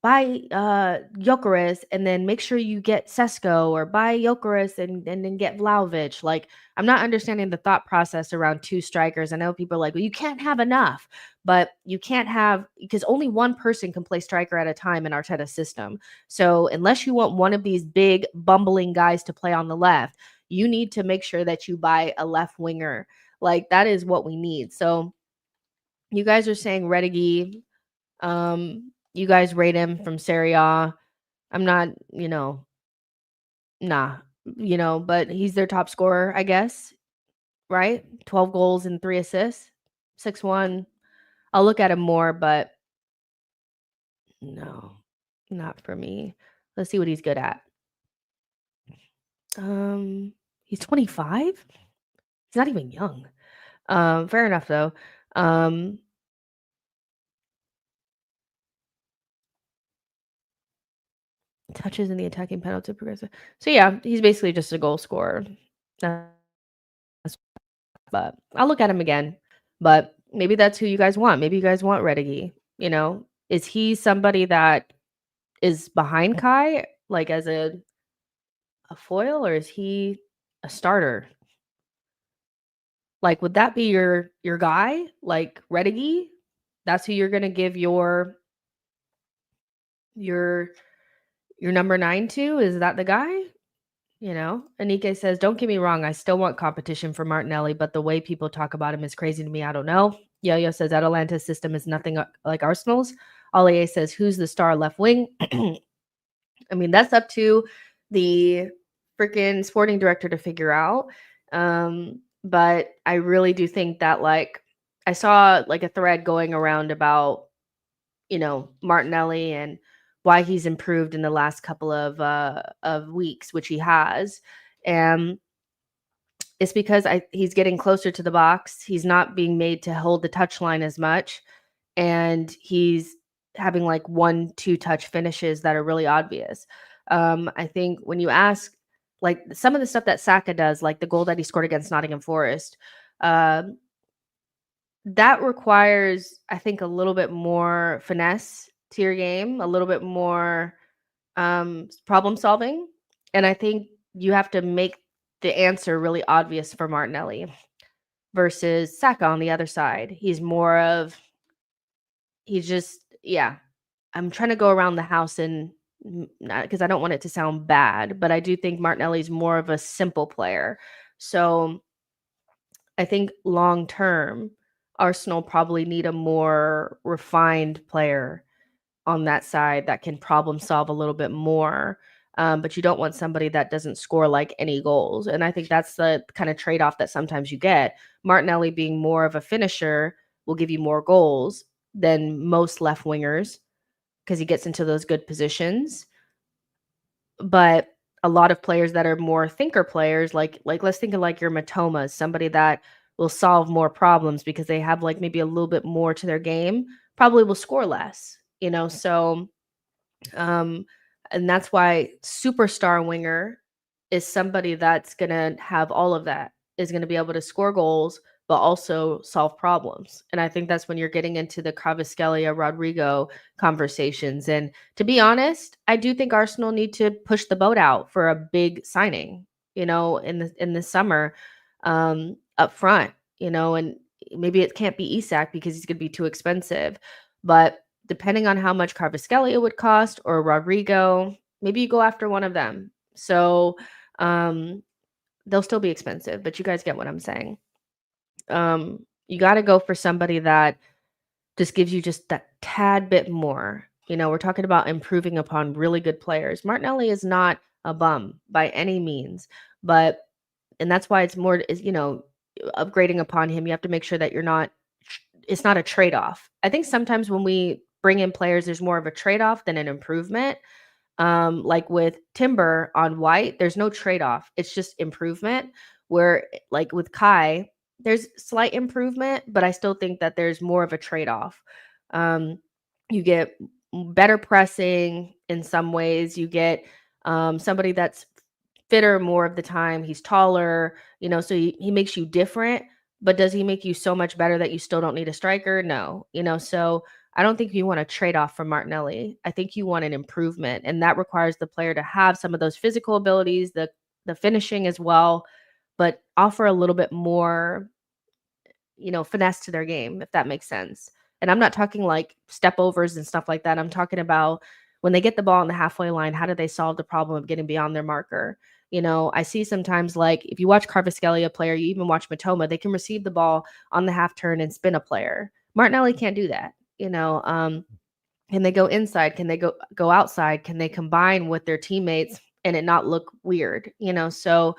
Gyökeres and then make sure you get Sesko, or buy Gyökeres and then get Vlahovic. I'm not understanding the thought process around 2 strikers. I know people are like, well, you can't have enough, but you can't have, because only one person can play striker at a time in Arteta's system. So unless you want one of these big bumbling guys to play on the left, you need to make sure that you buy a left winger. That is what we need. So you guys are saying Redigi. You guys rate him from Serie A. I'm not, nah, but he's their top scorer, I guess, right? 12 goals and 3 assists. 6'1". I'll look at him more, but no, not for me. Let's see what he's good at. He's 25? He's not even young. Fair enough though. Um, touches in the attacking penalty progressive. So yeah, he's basically just a goal scorer. That's but I'll look at him again. But maybe that's who you guys want. Maybe you guys want Redigi. You know, is he somebody that is behind Kai, like as a foil, or is he a starter? Like, would that be your guy, like Redigi? That's who you're gonna give your your number 9 to? Is that the guy? You know? Anike says, "Don't get me wrong, I still want competition for Martinelli, but the way people talk about him is crazy to me. I don't know." Yo-Yo says, "Atalanta's system is nothing like Arsenal's." Ollie says, "Who's the star left wing?" I mean, that's up to the freaking sporting director to figure out. But I really do think that like I saw like a thread going around about, Martinelli and why he's improved in the last couple of weeks, which he has. And it's because he's getting closer to the box. He's not being made to hold the touch line as much, and he's having like 1-2 touch finishes that are really obvious. I think when you ask like some of the stuff that Saka does, like the goal that he scored against Nottingham Forest, um, that requires, I think, a little bit more finesse to your game, a little bit more problem solving. And I think you have to make the answer really obvious for Martinelli versus Saka on the other side. He's just, yeah. I'm trying to go around the house and not because I don't want it to sound bad, but I do think Martinelli's more of a simple player. So I think long term, Arsenal probably need a more refined player on that side that can problem solve a little bit more. But you don't want somebody that doesn't score like any goals. And I think that's the kind of trade off that sometimes you get. Martinelli being more of a finisher will give you more goals than most left wingers because he gets into those good positions. But a lot of players that are more thinker players, like let's think of like your Matomas, somebody that will solve more problems because they have like maybe a little bit more to their game, probably will score less, So um, and that's why superstar winger is somebody that's gonna have all of that, is gonna be able to score goals, but also solve problems. And I think that's when you're getting into the Kvaratskhelia Rodrigo conversations. And to be honest, I do think Arsenal need to push the boat out for a big signing, in the summer, up front, and maybe it can't be Isak because he's gonna be too expensive. But depending on how much Kvaratskhelia would cost or Rodrigo, maybe you go after one of them. So, they'll still be expensive, but you guys get what I'm saying. You gotta go for somebody that just gives you just that tad bit more. We're talking about improving upon really good players. Martinelli is not a bum by any means, but and that's why it's more is, upgrading upon him. You have to make sure that it's not a trade-off. I think sometimes when we bring in players, there's more of a trade-off than an improvement. Like with Timber on White, there's no trade-off. It's just improvement. Where like with Kai, there's slight improvement, but I still think that there's more of a trade-off. You get better pressing in some ways. You get somebody that's fitter more of the time. He's taller, so he makes you different. But does he make you so much better that you still don't need a striker? No, so I don't think you want to trade off from Martinelli. I think you want an improvement, and that requires the player to have some of those physical abilities, the finishing as well, but offer a little bit more, finesse to their game, if that makes sense. And I'm not talking like step overs and stuff like that. I'm talking about when they get the ball on the halfway line, how do they solve the problem of getting beyond their marker? I see sometimes like if you watch Kvaratskhelia player, you even watch Matoma, they can receive the ball on the half turn and spin a player. Martinelli can't do that. Can they go inside? Can they go outside? Can they combine with their teammates and it not look weird? So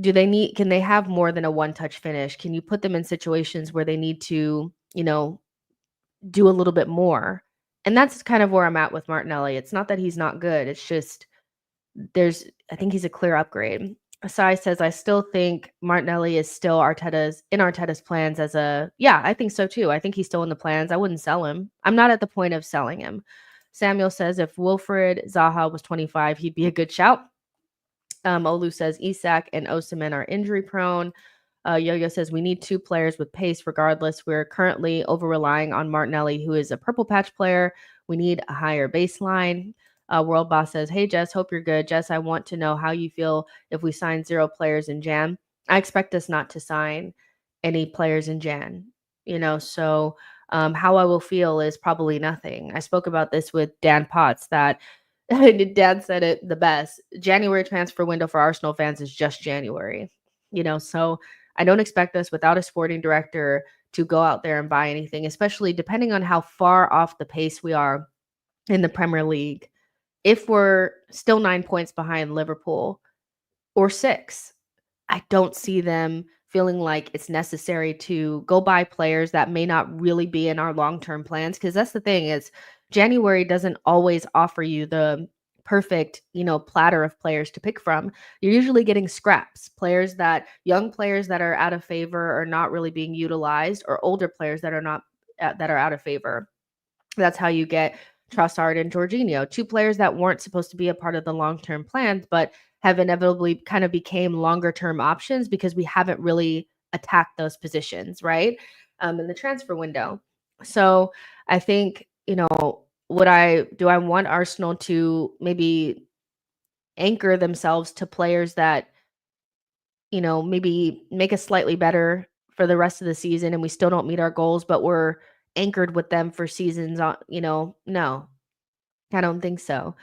can they have more than a one-touch finish? Can you put them in situations where they need to, do a little bit more? And that's kind of where I'm at with Martinelli. It's not that he's not good. It's just I think he's a clear upgrade. Asai says, I still think Martinelli is still Arteta's plans yeah, I think so too. I think he's still in the plans. I wouldn't sell him. I'm not at the point of selling him. Samuel says, if Wilfred Zaha was 25, he'd be a good shout. Olu says Isak and Osimhen are injury prone. Yo-Yo says we need two players with pace regardless. We're currently over relying on Martinelli, who is a purple patch player. We need a higher baseline. World Boss says, hey, Jess, hope you're good. Jess, I want to know how you feel if we sign 0 players in Jan. I expect us not to sign any players in Jan, so how I will feel is probably nothing. I spoke about this with Dan Potts that Dan said it the best. January transfer window for Arsenal fans is just January, so I don't expect us without a sporting director to go out there and buy anything, especially depending on how far off the pace we are in the Premier League. If we're still 9 points behind Liverpool or 6, I don't see them feeling like it's necessary to go buy players that may not really be in our long-term plans. Because that's the thing is January doesn't always offer you the perfect, platter of players to pick from. You're usually getting scraps, young players that are out of favor or not really being utilized, or older players that are out of favor. That's how you get Trossard and Jorginho, 2 players that weren't supposed to be a part of the long-term plans, but have inevitably kind of became longer-term options because we haven't really attacked those positions, right? In the transfer window. So I think, I want Arsenal to maybe anchor themselves to players that, maybe make us slightly better for the rest of the season and we still don't meet our goals, but we're anchored with them for seasons on, no, I don't think so.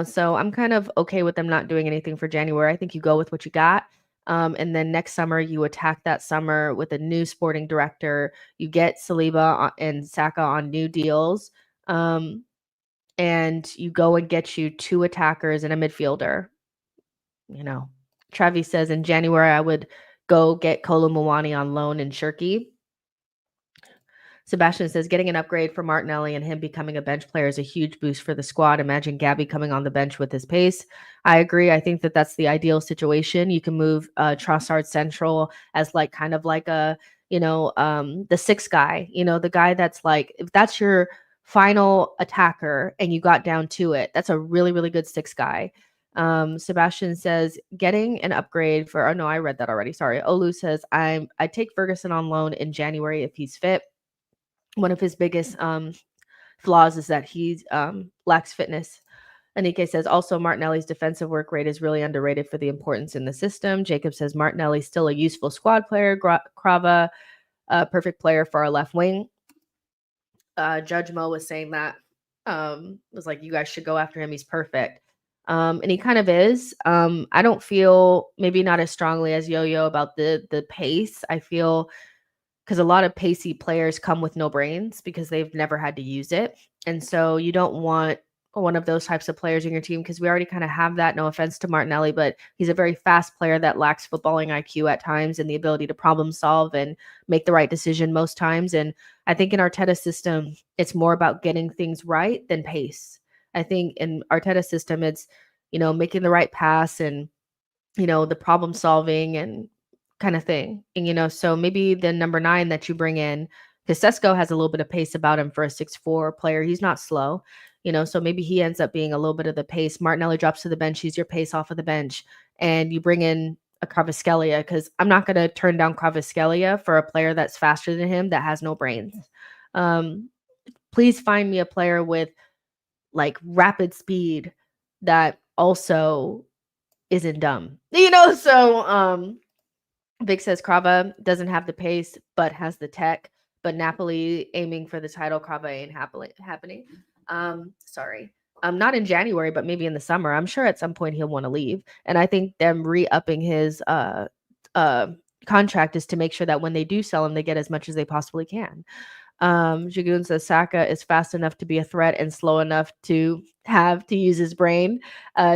So I'm kind of okay with them not doing anything for January. I think you go with what you got. And then next summer, you attack that summer with a new sporting director. You get Saliba and Saka on new deals. And you go and get you 2 attackers and a midfielder. Travis says in January, I would go get Kolo Muani on loan in Shirky. Sebastian says getting an upgrade for Martinelli and him becoming a bench player is a huge boost for the squad. Imagine Gabby coming on the bench with his pace. I agree. I think that that's the ideal situation. You can move Trossard central as kind of like a, the 6th guy, the guy that's if that's your final attacker and you got down to it, that's a really, really good 6th guy. Sebastian says getting an upgrade for, oh no, I read that already. Sorry. Olu says I take Ferguson on loan in January if he's fit. One of his biggest flaws is that he lacks fitness. Anike says also Martinelli's defensive work rate is really underrated for the importance in the system. Jacob says Martinelli's still a useful squad player. Krava, a perfect player for our left wing. Judge Mo was saying that was like, you guys should go after him. He's perfect. And he kind of is. I don't feel maybe not as strongly as Yo-Yo about the pace. I feel because a lot of pacey players come with no brains because they've never had to use it. And so you don't want one of those types of players in your team because we already kind of have that. No offense to Martinelli, but he's a very fast player that lacks footballing IQ at times and the ability to problem solve and make the right decision most times. And I think in Arteta's system, it's more about getting things right than pace. I think in Arteta's system, it's, making the right pass and, the problem solving and kind of thing. And, so maybe the number 9 that you bring in, because Sesko has a little bit of pace about him for a 6'4" player. He's not slow, so maybe he ends up being a little bit of the pace. Martinelli drops to the bench. He's your pace off of the bench. And you bring in a Kvaratskhelia because I'm not going to turn down Kvaratskhelia for a player that's faster than him that has no brains. Please find me a player with rapid speed that also isn't dumb, so Vic says Krava doesn't have the pace, but has the tech. But Napoli aiming for the title, Krava ain't happening. Sorry. Not in January, but maybe in the summer. I'm sure at some point he'll want to leave. And I think them re-upping his contract is to make sure that when they do sell him, they get as much as they possibly can. Jagoon says Saka is fast enough to be a threat and slow enough to have to use his brain.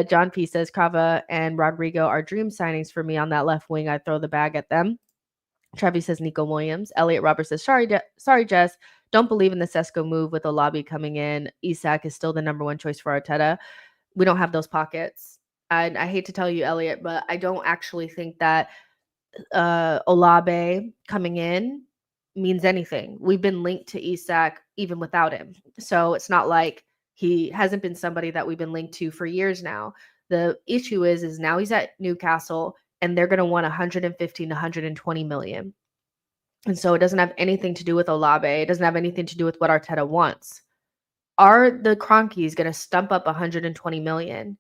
John P says Crava and Rodrigo are dream signings for me on that left wing. I'd throw the bag at them. Trevi says Nico Williams. Elliot Roberts says, sorry, Jess. Don't believe in the Sesko move with Olabe coming in. Isak is still the number one choice for Arteta. We don't have those pockets. I hate to tell you, Elliot, but I don't actually think that Olabe coming in means anything. We've been linked to Isak even without him. So it's not like he hasn't been somebody that we've been linked to for years now. The issue is now he's at Newcastle and they're going to want 115 to 120 million. And so it doesn't have anything to do with Olabe. It doesn't have anything to do with what Arteta wants. Are the Cronkies going to stump up 120 million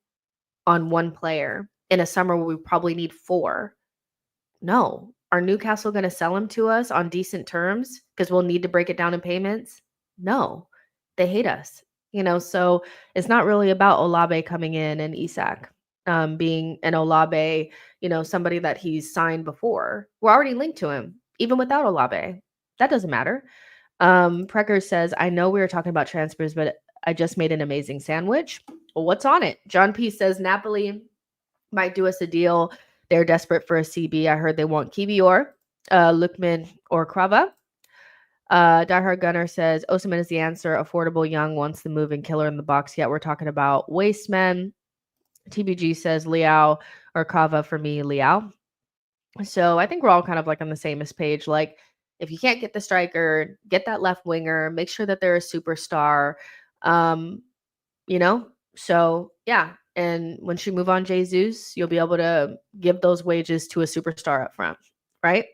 on one player in a summer where we probably need 4? No. Are Newcastle going to sell him to us on decent terms because we'll need to break it down in payments? No. They hate us. So it's not really about Olabe coming in and Isak being an Olabe, somebody that he's signed before. We're already linked to him, even without Olabe. That doesn't matter. Precker says, I know we were talking about transfers, but I just made an amazing sandwich. Well, what's on it? John P says Napoli might do us a deal. They're desperate for a CB. I heard they want Kivior, Lukman, or Krava. Diehard Gunner says Osimhen is the answer. Affordable, young, wants the moving killer in the box. Yet we're talking about wastemen. TBG says Liao or Krava for me, Liao. So I think we're all kind of like on the same page. Like, if you can't get the striker, get that left winger. Make sure that they're a superstar. So yeah. And once you move on Jesus, you'll be able to give those wages to a superstar up front, right?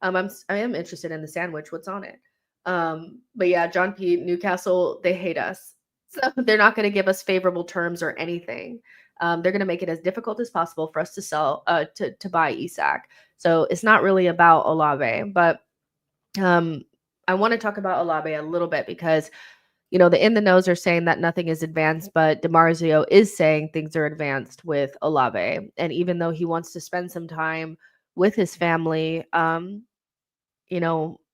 I am interested in the sandwich. What's on it? But yeah, John P. Newcastle, they hate us, so they're not going to give us favorable terms or anything. They're going to make it as difficult as possible for us to sell, to buy Isak. So it's not really about Olabe, but I want to talk about Olabe a little bit because the in the knows are saying that nothing is advanced, but DiMarzio is saying things are advanced with Olabe. And even though he wants to spend some time with his family,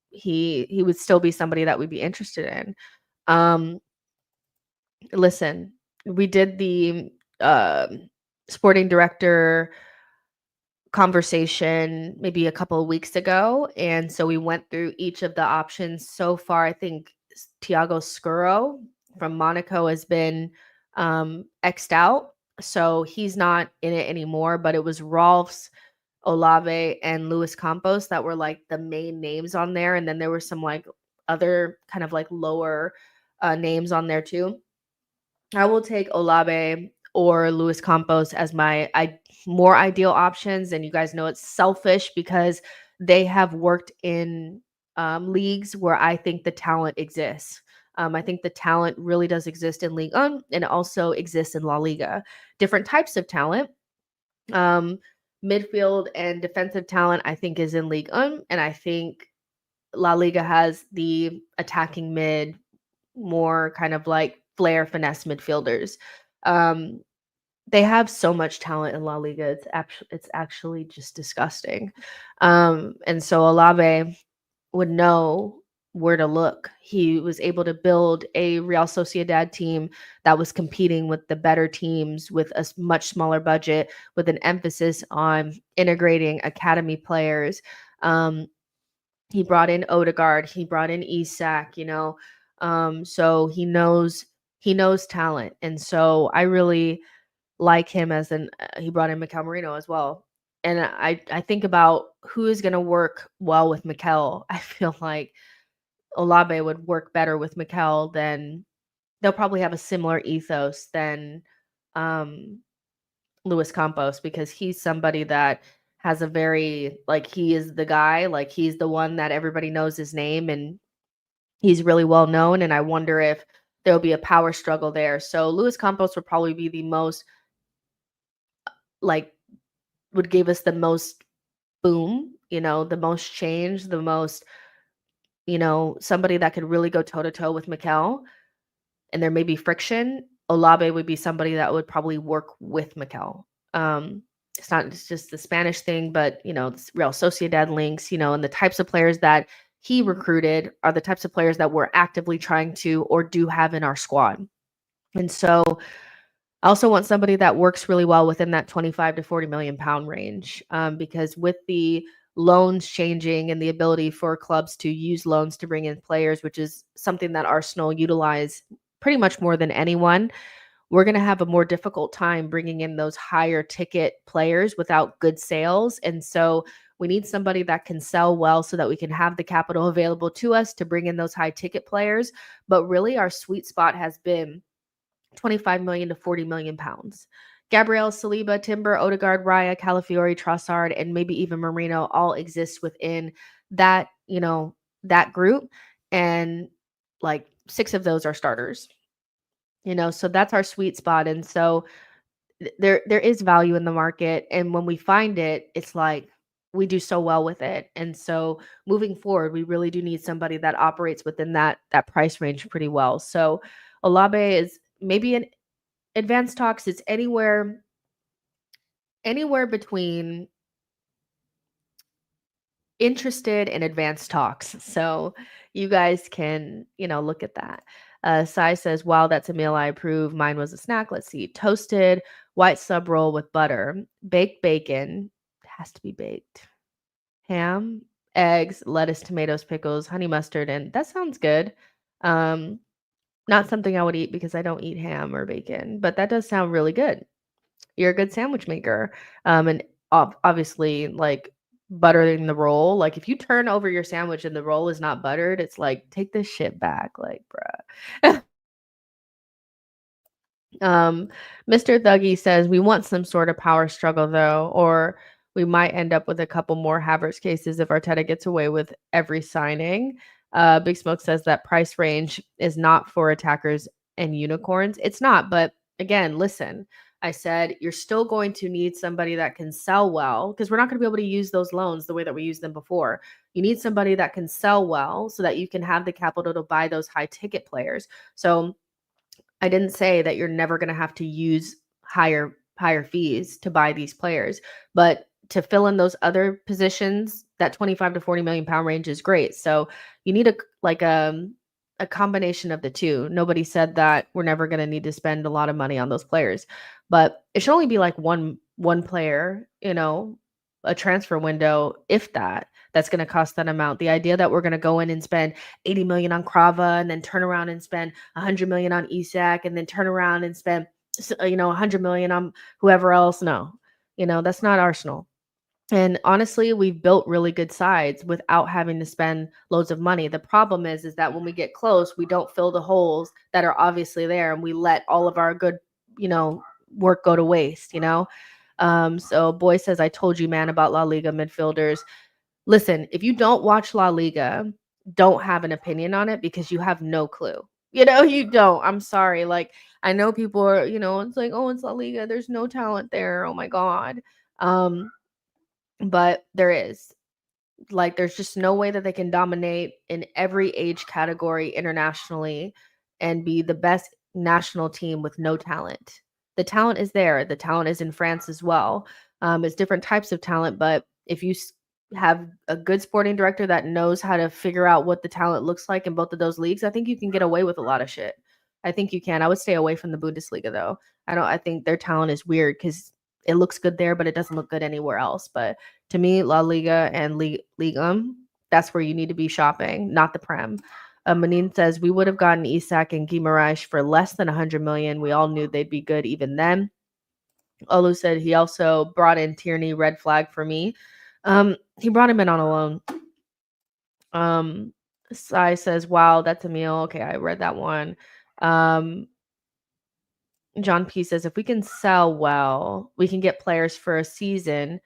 he would still be somebody that we'd be interested in. Listen, we did the sporting director conversation maybe a couple of weeks ago, and so we went through each of the options. So far, I think Thiago Scuro from Monaco has been X'd out, so he's not in it anymore, but it was Rolf's, Olave, and Luis Campos that were like the main names on there, and then there were some like other kind of like lower names on there too. I will take Olabe or Luis Campos as my more ideal options. And you guys know it's selfish because they have worked in leagues where I think the talent exists. I think the talent really does exist in Ligue 1 and it also exists in La Liga. Different types of talent. Midfield and defensive talent, I think, is in Ligue 1. And I think La Liga has the attacking mid, more kind of like flair finesse midfielders. They have so much talent in La Liga. It's actually just disgusting. And so Olabe would know where to look. He was able to build a Real Sociedad team that was competing with the better teams with a much smaller budget, with an emphasis on integrating academy players. He brought in Odegaard, he brought in Isak, so he knows talent. And so I really like him he brought in Mikel Merino as well. And I think about who is going to work well with Mikel. I feel like Olabe would work better with Mikel than they'll probably have a similar ethos than Luis Campos, because he's somebody that has a very, like, he is the guy, like he's the one that everybody knows his name and he's really well known. And I wonder if there'll be a power struggle there. So Luis Campos would probably be the most like would give us the most boom, the most change, the most, somebody that could really go toe to toe with Mikel. And there may be friction. Olabe would be somebody that would probably work with Mikel. It's just the Spanish thing, but Real Sociedad links, and the types of players that he recruited are the types of players that we're actively trying to or do have in our squad. And so I also want somebody that works really well within that 25 to 40 million pound range, because with the loans changing and the ability for clubs to use loans to bring in players, which is something that Arsenal utilize pretty much more than anyone, we're going to have a more difficult time bringing in those higher ticket players without good sales. And so we need somebody that can sell well so that we can have the capital available to us to bring in those high ticket players. But really, our sweet spot has been 25 million to 40 million pounds. Gabriel, Saliba, Timber, Odegaard, Raya, Calafiori, Trossard, and maybe even Marino all exist within that, that group. And like 6 of those are starters. So that's our sweet spot. And so there is value in the market. And when we find it, it's like we do so well with it. And so moving forward, we really do need somebody that operates within that price range pretty well. So Olabe is maybe an advanced talks. It's anywhere between interested in advanced talks. So you guys can, look at that. Sai says, wow, that's a meal I approve. Mine was a snack. Let's see. Toasted white sub roll with butter, baked bacon, has to be baked, ham, eggs, lettuce, tomatoes, pickles, honey mustard, and that sounds good. Not something I would eat because I don't eat ham or bacon, but that does sound really good. You're a good sandwich maker. And obviously, like buttering the roll. Like if you turn over your sandwich and the roll is not buttered, it's like take this shit back, like bruh. Um, Mr. Thuggy says we want some sort of power struggle though, or we might end up with a couple more Havertz cases if Arteta gets away with every signing. Big Smoke says that price range is not for attackers and unicorns. It's not, but again, listen. I said you're still going to need somebody that can sell well because we're not going to be able to use those loans the way that we used them before. You need somebody that can sell well so that you can have the capital to buy those high ticket players. So I didn't say that you're never going to have to use higher fees to buy these players, but to fill in those other positions, that 25 to 40 million pound range is great. So you need a combination of the two. Nobody said that we're never going to need to spend a lot of money on those players, but it should only be like one player, a transfer window, if that's going to cost that amount. The idea that we're going to go in and spend 80 million on Krava and then turn around and spend 100 million on Isak and then turn around and spend 100 million on whoever else. No, that's not Arsenal. And honestly, we've built really good sides without having to spend loads of money. The problem is that when we get close, we don't fill the holes that are obviously there, and we let all of our good, work go to waste. So Boy says, "I told you, man, about La Liga midfielders." Listen, if you don't watch La Liga, don't have an opinion on it because you have no clue. You don't. I'm sorry. Like I know people are, it's like, oh, it's La Liga. There's no talent there. Oh my God. But there is. Like, there's just no way that they can dominate in every age category internationally and be the best national team with no talent. The talent is there. The talent is in France as well. It's different types of talent, but if you have a good sporting director that knows how to figure out what the talent looks like in both of those leagues, I think you can get away with a lot of shit. I think you can. I would stay away from the Bundesliga though. I think their talent is weird because it looks good there, but it doesn't look good anywhere else. But to me, La Liga and Liga, that's where you need to be shopping, not the Prem. Manin says we would have gotten Isak and Guimaraes for less than 100 million. We all knew they'd be good even then. Olu said he also brought in Tierney, red flag for me. He brought him in on a loan. Sai says, wow, that's a meal. Okay, I read that one. John P says, if we can sell well, we can get players for a season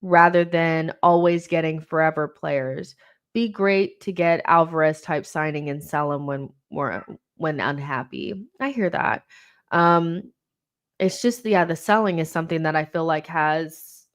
rather than always getting forever players. Be great to get Alvarez type signing and sell him when unhappy. I hear that. It's just, the selling is something that I feel like has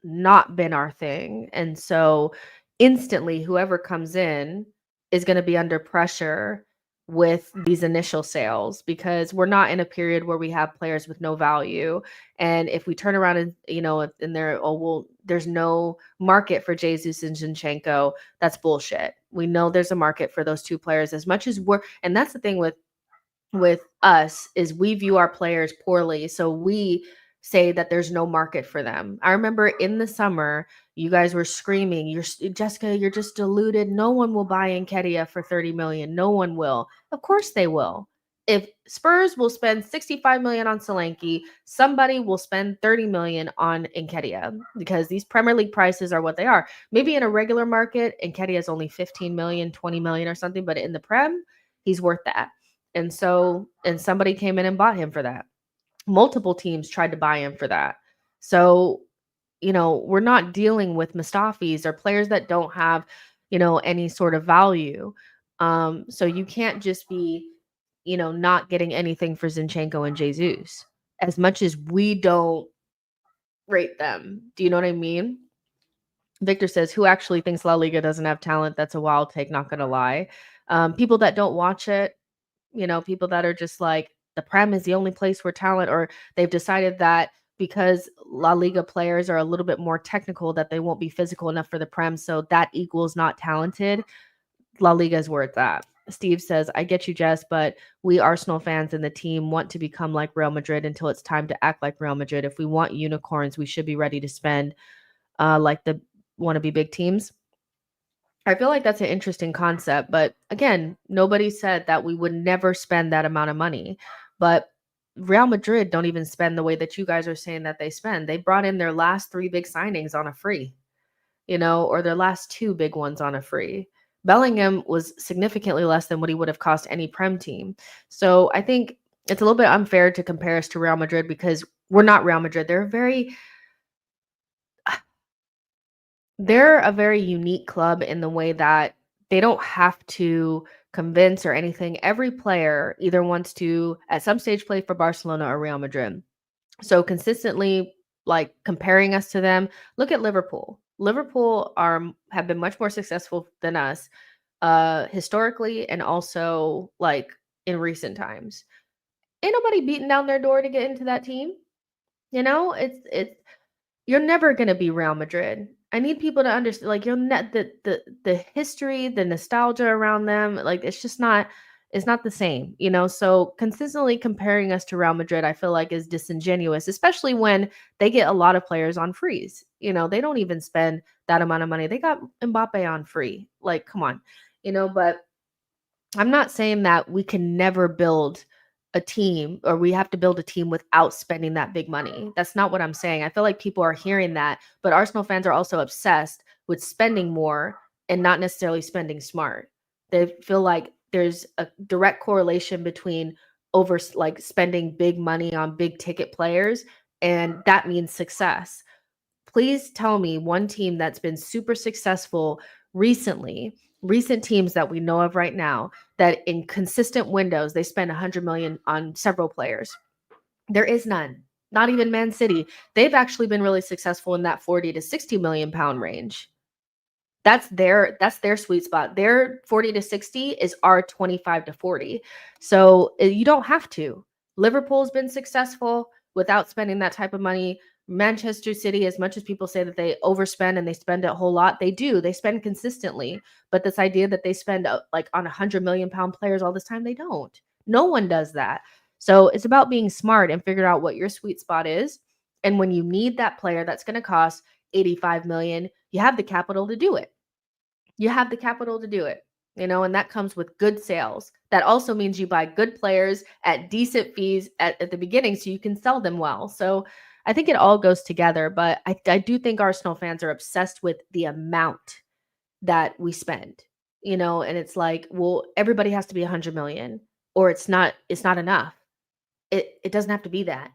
not been our thing. And so instantly, whoever comes in is going to be under pressure with these initial sales because we're not in a period where we have players with no value. And if we turn around and, and they're, oh, well, there's no market for Jesus and Zinchenko. That's bullshit. We know there's a market for those two players as much as and that's the thing with us is we view our players poorly. So we say that there's no market for them. I remember in the summer, you guys were screaming, Jessica, you're just deluded. No one will buy Nketiah for 30 million. No one will. Of course they will. If Spurs will spend 65 million on Solanke, somebody will spend 30 million on Nketiah because these Premier League prices are what they are. Maybe in a regular market, Nketiah is only 15 million, 20 million or something, but in the Prem, he's worth that. And somebody came in and bought him for that. Multiple teams tried to buy him for that. So, we're not dealing with Mustafis or players that don't have, any sort of value. So you can't just be, not getting anything for Zinchenko and Jesus as much as we don't rate them. Do you know what I mean? Victor says, who actually thinks La Liga doesn't have talent? That's a wild take, not going to lie. People that don't watch it, people that are just like the Prem is the only place where talent, or they've decided that because La Liga players are a little bit more technical that they won't be physical enough for the Prem, so that equals not talented. La Liga is where it's at. Steve says, I get you, Jess, but we Arsenal fans and the team want to become like Real Madrid until it's time to act like Real Madrid. If we want unicorns, we should be ready to spend like the wannabe big teams. I feel like that's an interesting concept, but again, nobody said that we would never spend that amount of money. But Real Madrid don't even spend the way that you guys are saying that they spend. They brought in their last 3 big signings on a free, or their last 2 big ones on a free. Bellingham was significantly less than what he would have cost any Prem team. So I think it's a little bit unfair to compare us to Real Madrid because we're not Real Madrid. They're a very unique club in the way that they don't have to convince or anything. Every player either wants to, at some stage, play for Barcelona or Real Madrid. So consistently, like comparing us to them, look at Liverpool. Liverpool have been much more successful than us historically and also like in recent times. Ain't nobody beating down their door to get into that team. It's you're never gonna be Real Madrid. I need people to understand, like, you're not the history, the nostalgia around them, like, it's not the same, So consistently comparing us to Real Madrid, I feel like is disingenuous, especially when they get a lot of players on frees. They don't even spend that amount of money. They got Mbappe on free. Like, come on, but I'm not saying that we can never build a team or we have to build a team without spending that big money. That's not what I'm saying. I feel like people are hearing that, but Arsenal fans are also obsessed with spending more and not necessarily spending smart. They feel like there's a direct correlation between spending big money on big ticket players and that means success. Please tell me one team that's been super successful recently, recent teams that we know of right now, that in consistent windows, they spend 100 million on several players. There is none. Not even Man City. They've actually been really successful in that 40 to 60 million pound range. That's their sweet spot. Their 40 to 60 is our 25 to 40. So you don't have to. Liverpool's been successful without spending that type of money. Manchester City, as much as people say that they overspend and they spend a whole lot, they do. They spend consistently. But this idea that they spend like on 100 million pound players all this time, they don't. No one does that. So it's about being smart and figure out what your sweet spot is. And when you need that player that's going to cost 85 million, you have the capital to do it. You have the capital to do it, and that comes with good sales. That also means you buy good players at decent fees at the beginning so you can sell them well. So I think it all goes together, but I do think Arsenal fans are obsessed with the amount that we spend, and it's like, well, everybody has to be 100 million or it's not enough. It doesn't have to be that.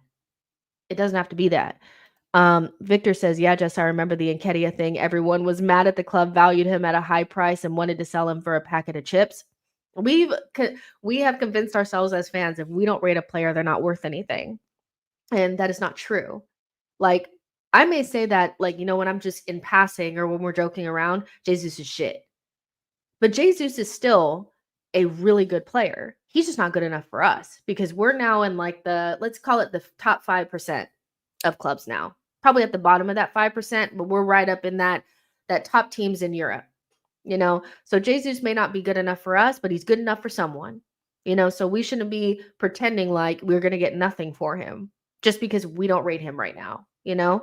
It doesn't have to be that. Victor says, yeah, Jess, I remember the Nketiah thing. Everyone was mad at the club, valued him at a high price and wanted to sell him for a packet of chips. We have convinced ourselves as fans, if we don't rate a player, they're not worth anything. And that is not true. Like, I may say that, like, when I'm just in passing or when we're joking around, Jesus is shit. But Jesus is still a really good player. He's just not good enough for us because we're now in like let's call it the top 5% of clubs now. probably at the bottom of that 5%, but we're right up in that top teams in Europe, you know? So Jesus may not be good enough for us, but he's good enough for someone, you know? So we shouldn't be pretending like we're going to get nothing for him just because we don't rate him right now, you know?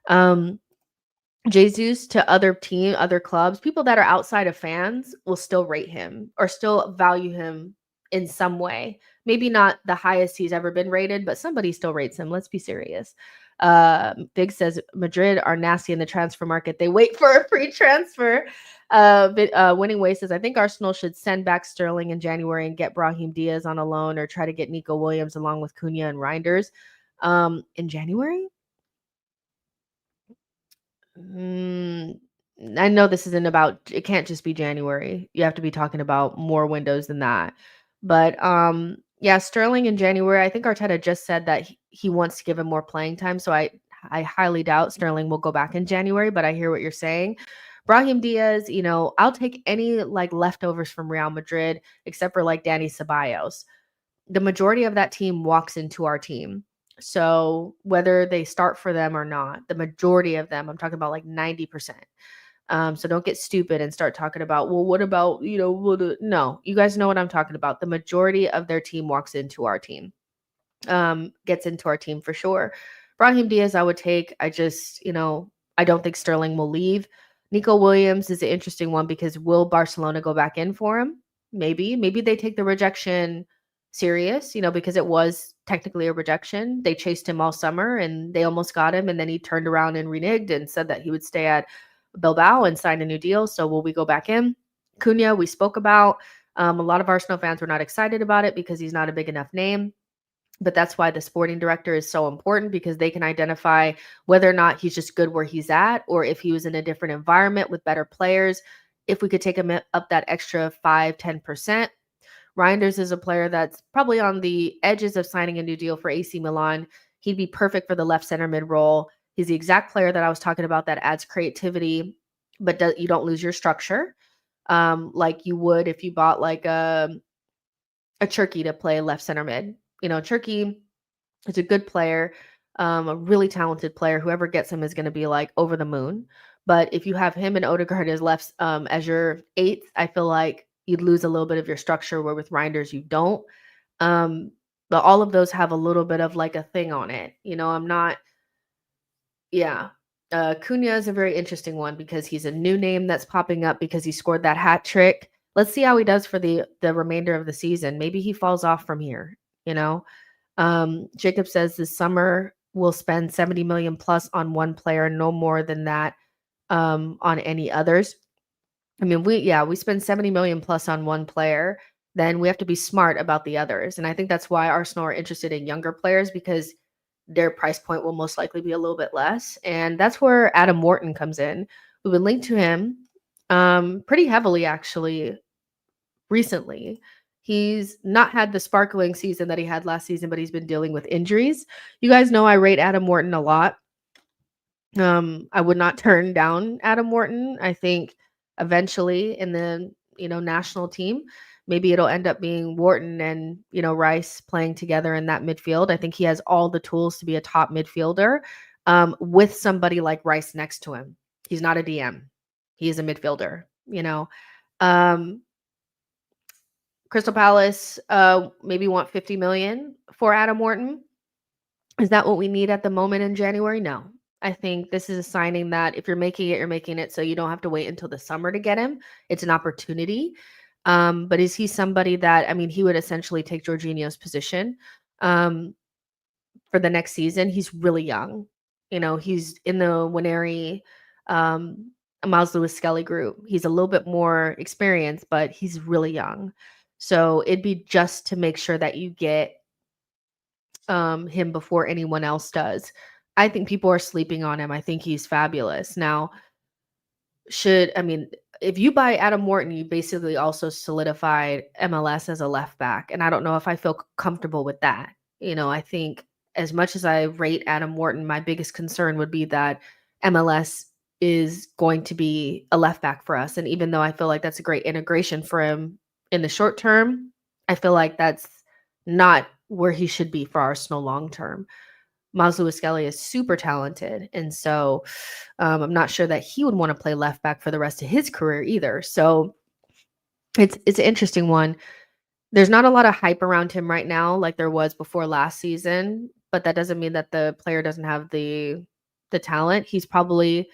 Um, Jesus to other clubs, people that are outside of fans will still rate him or still value him in some way. Maybe not the highest he's ever been rated, but somebody still rates him. Let's be serious. Big says Madrid are nasty in the transfer market. They wait for a free transfer. Winning Way says I think Arsenal should send back Sterling in January and get Brahim Diaz on a loan, or try to get Nico Williams along with Cunha and Reinders in January. Mm, I know this isn't about, it can't just be January. You have to be talking about more windows than that. But yeah, Sterling in January, I think Arteta just said that he wants to give him more playing time. So I highly doubt Sterling will go back in January, but I hear what you're saying. Brahim Diaz, you know, I'll take any like leftovers from Real Madrid except for like Danny Ceballos. The majority of that team walks into our team. So whether they start for them or not, the majority of them, I'm talking about like 90%. So don't get stupid and start talking about, well, what about, you know, no, you guys know what I'm talking about. The majority of their team walks into our team, gets into our team for sure. Brahim Diaz, I would take. I just, you know, I don't think Sterling will leave. Nico Williams is an interesting one because will Barcelona go back in for him? Maybe they take the rejection serious, you know, because it was technically a rejection. They chased him all summer and they almost got him. And then he turned around and reneged and said that he would stay at Bilbao and sign a new deal. So will we go back in? Cunha, we spoke about. A lot of Arsenal fans were not excited about it because he's not a big enough name. But that's why the sporting director is so important, because they can identify whether or not he's just good where he's at, or if he was in a different environment with better players, if we could take him up that extra 5-10%. Reinders is a player that's probably on the edges of signing a new deal for AC Milan. He'd be perfect for the left center mid role. He's the exact player that I was talking about that adds creativity, but you don't lose your structure, like you would if you bought like a Turkey to play left center mid. You know, Turkey is a good player, a really talented player. Whoever gets him is going to be like over the moon. But if you have him and Odegaard as left, as your eighth, I feel like you'd lose a little bit of your structure. Where with Reinders, you don't. Um, but all of those have a little bit of like a thing on it. You know, I'm not. Yeah. Cunha is a very interesting one because he's a new name that's popping up because he scored that hat trick. Let's see how he does for the remainder of the season. Maybe he falls off from here, you know. Jacob says this summer we'll spend 70 million plus on one player, no more than that on any others. I mean, we spend 70 million plus on one player, then we have to be smart about the others. And I think that's why Arsenal are interested in younger players, because their price point will most likely be a little bit less. And that's where Adam Wharton comes in. We've been linked to him pretty heavily actually recently. He's not had the sparkling season that he had last season, but he's been dealing with injuries. You guys know I rate Adam Wharton a lot. I would not turn down Adam Wharton. I think eventually in the, you know, national team, maybe it'll end up being Wharton and, you know, Rice playing together in that midfield. I think he has all the tools to be a top midfielder, with somebody like Rice next to him. He's not a DM. He is a midfielder, you know. Um, Crystal Palace maybe want 50 million for Adam Wharton. Is that what we need at the moment in January? No. I think this is a signing that if you're making it, you're making it so you don't have to wait until the summer to get him. It's an opportunity. But is he somebody that, I mean, he would essentially take Jorginho's position for the next season? He's really young. You know, he's in the Winery, Miles Lewis Skelly group. He's a little bit more experienced, but he's really young. So it'd be just to make sure that you get him before anyone else does. I think people are sleeping on him. I think he's fabulous. Now, if you buy Adam Wharton, you basically also solidified MLS as a left back. And I don't know if I feel comfortable with that. You know, I think as much as I rate Adam Wharton, my biggest concern would be that MLS is going to be a left back for us. And even though I feel like that's a great integration for him in the short term, I feel like that's not where he should be for Arsenal long term. Miles Lewis-Skelly is super talented, and so I'm not sure that he would want to play left back for the rest of his career either. So it's an interesting one. There's not a lot of hype around him right now like there was before last season, but that doesn't mean that the player doesn't have the talent. He's probably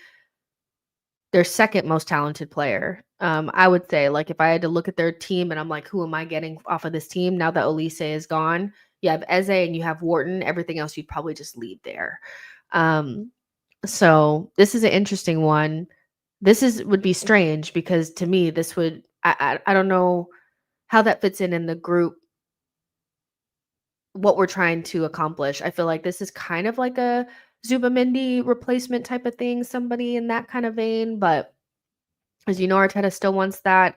their second most talented player. I would say, like, if I had to look at their team and I'm like, who am I getting off of this team now that Olise is gone? You have Eze and you have Wharton. Everything else you'd probably just leave there. Um, so this is an interesting one. This is would be strange because to me, this would I don't know how that fits in the group, what we're trying to accomplish. I feel like this is kind of like a Zubamendi replacement type of thing, somebody in that kind of vein, but as you know, Arteta still wants that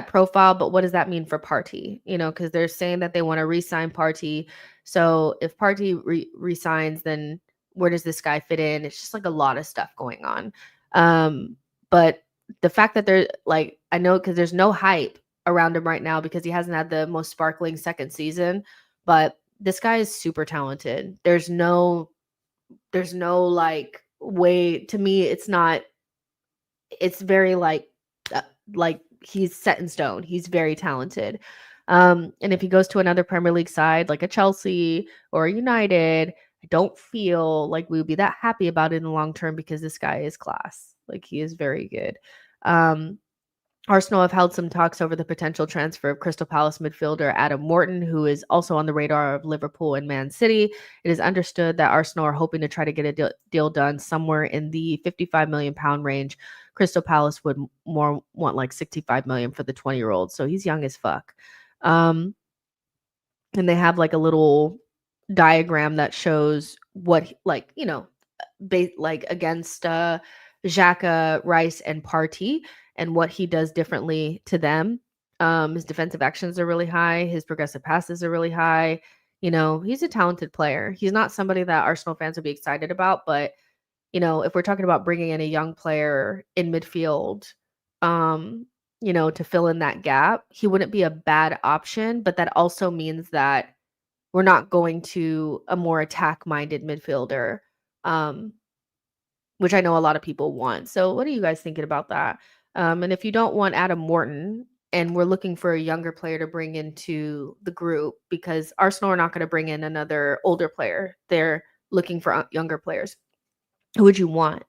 profile, but what does that mean for Partey? You know, because they're saying that they want to re-sign Partey. So if Partey resigns, then where does this guy fit in? It's just like a lot of stuff going on. But the fact that they're like, I know because there's no hype around him right now because he hasn't had the most sparkling second season, but this guy is super talented. There's no like way to me. It's very uh, like he's set in stone. He's very talented. And if he goes to another Premier League side like a Chelsea or a United, I don't feel like we would be that happy about it in the long term because this guy is class. Like he is very good. Um, Arsenal have held some talks over the potential transfer of Crystal Palace midfielder Adam Wharton, who is also on the radar of Liverpool and Man City. It is understood that Arsenal are hoping to try to get a deal done somewhere in the £55 million range. Crystal Palace would more want like 65 million for the 20-year-old. So he's young as fuck. Um, and they have like a little diagram that shows what like, like against Xhaka, Rice, and Partey and what he does differently to them. His defensive actions are really high. His progressive passes are really high. You know, he's a talented player. He's not somebody that Arsenal fans would be excited about, but if we're talking about bringing in a young player in midfield, um, to fill in that gap, he wouldn't be a bad option. But that also means that we're not going to a more attack-minded midfielder. Um, which I know a lot of people want. So what are you guys thinking about that? And if you don't want Adam Wharton and we're looking for a younger player to bring into the group, because Arsenal are not going to bring in another older player. They're looking for younger players. Who would you want?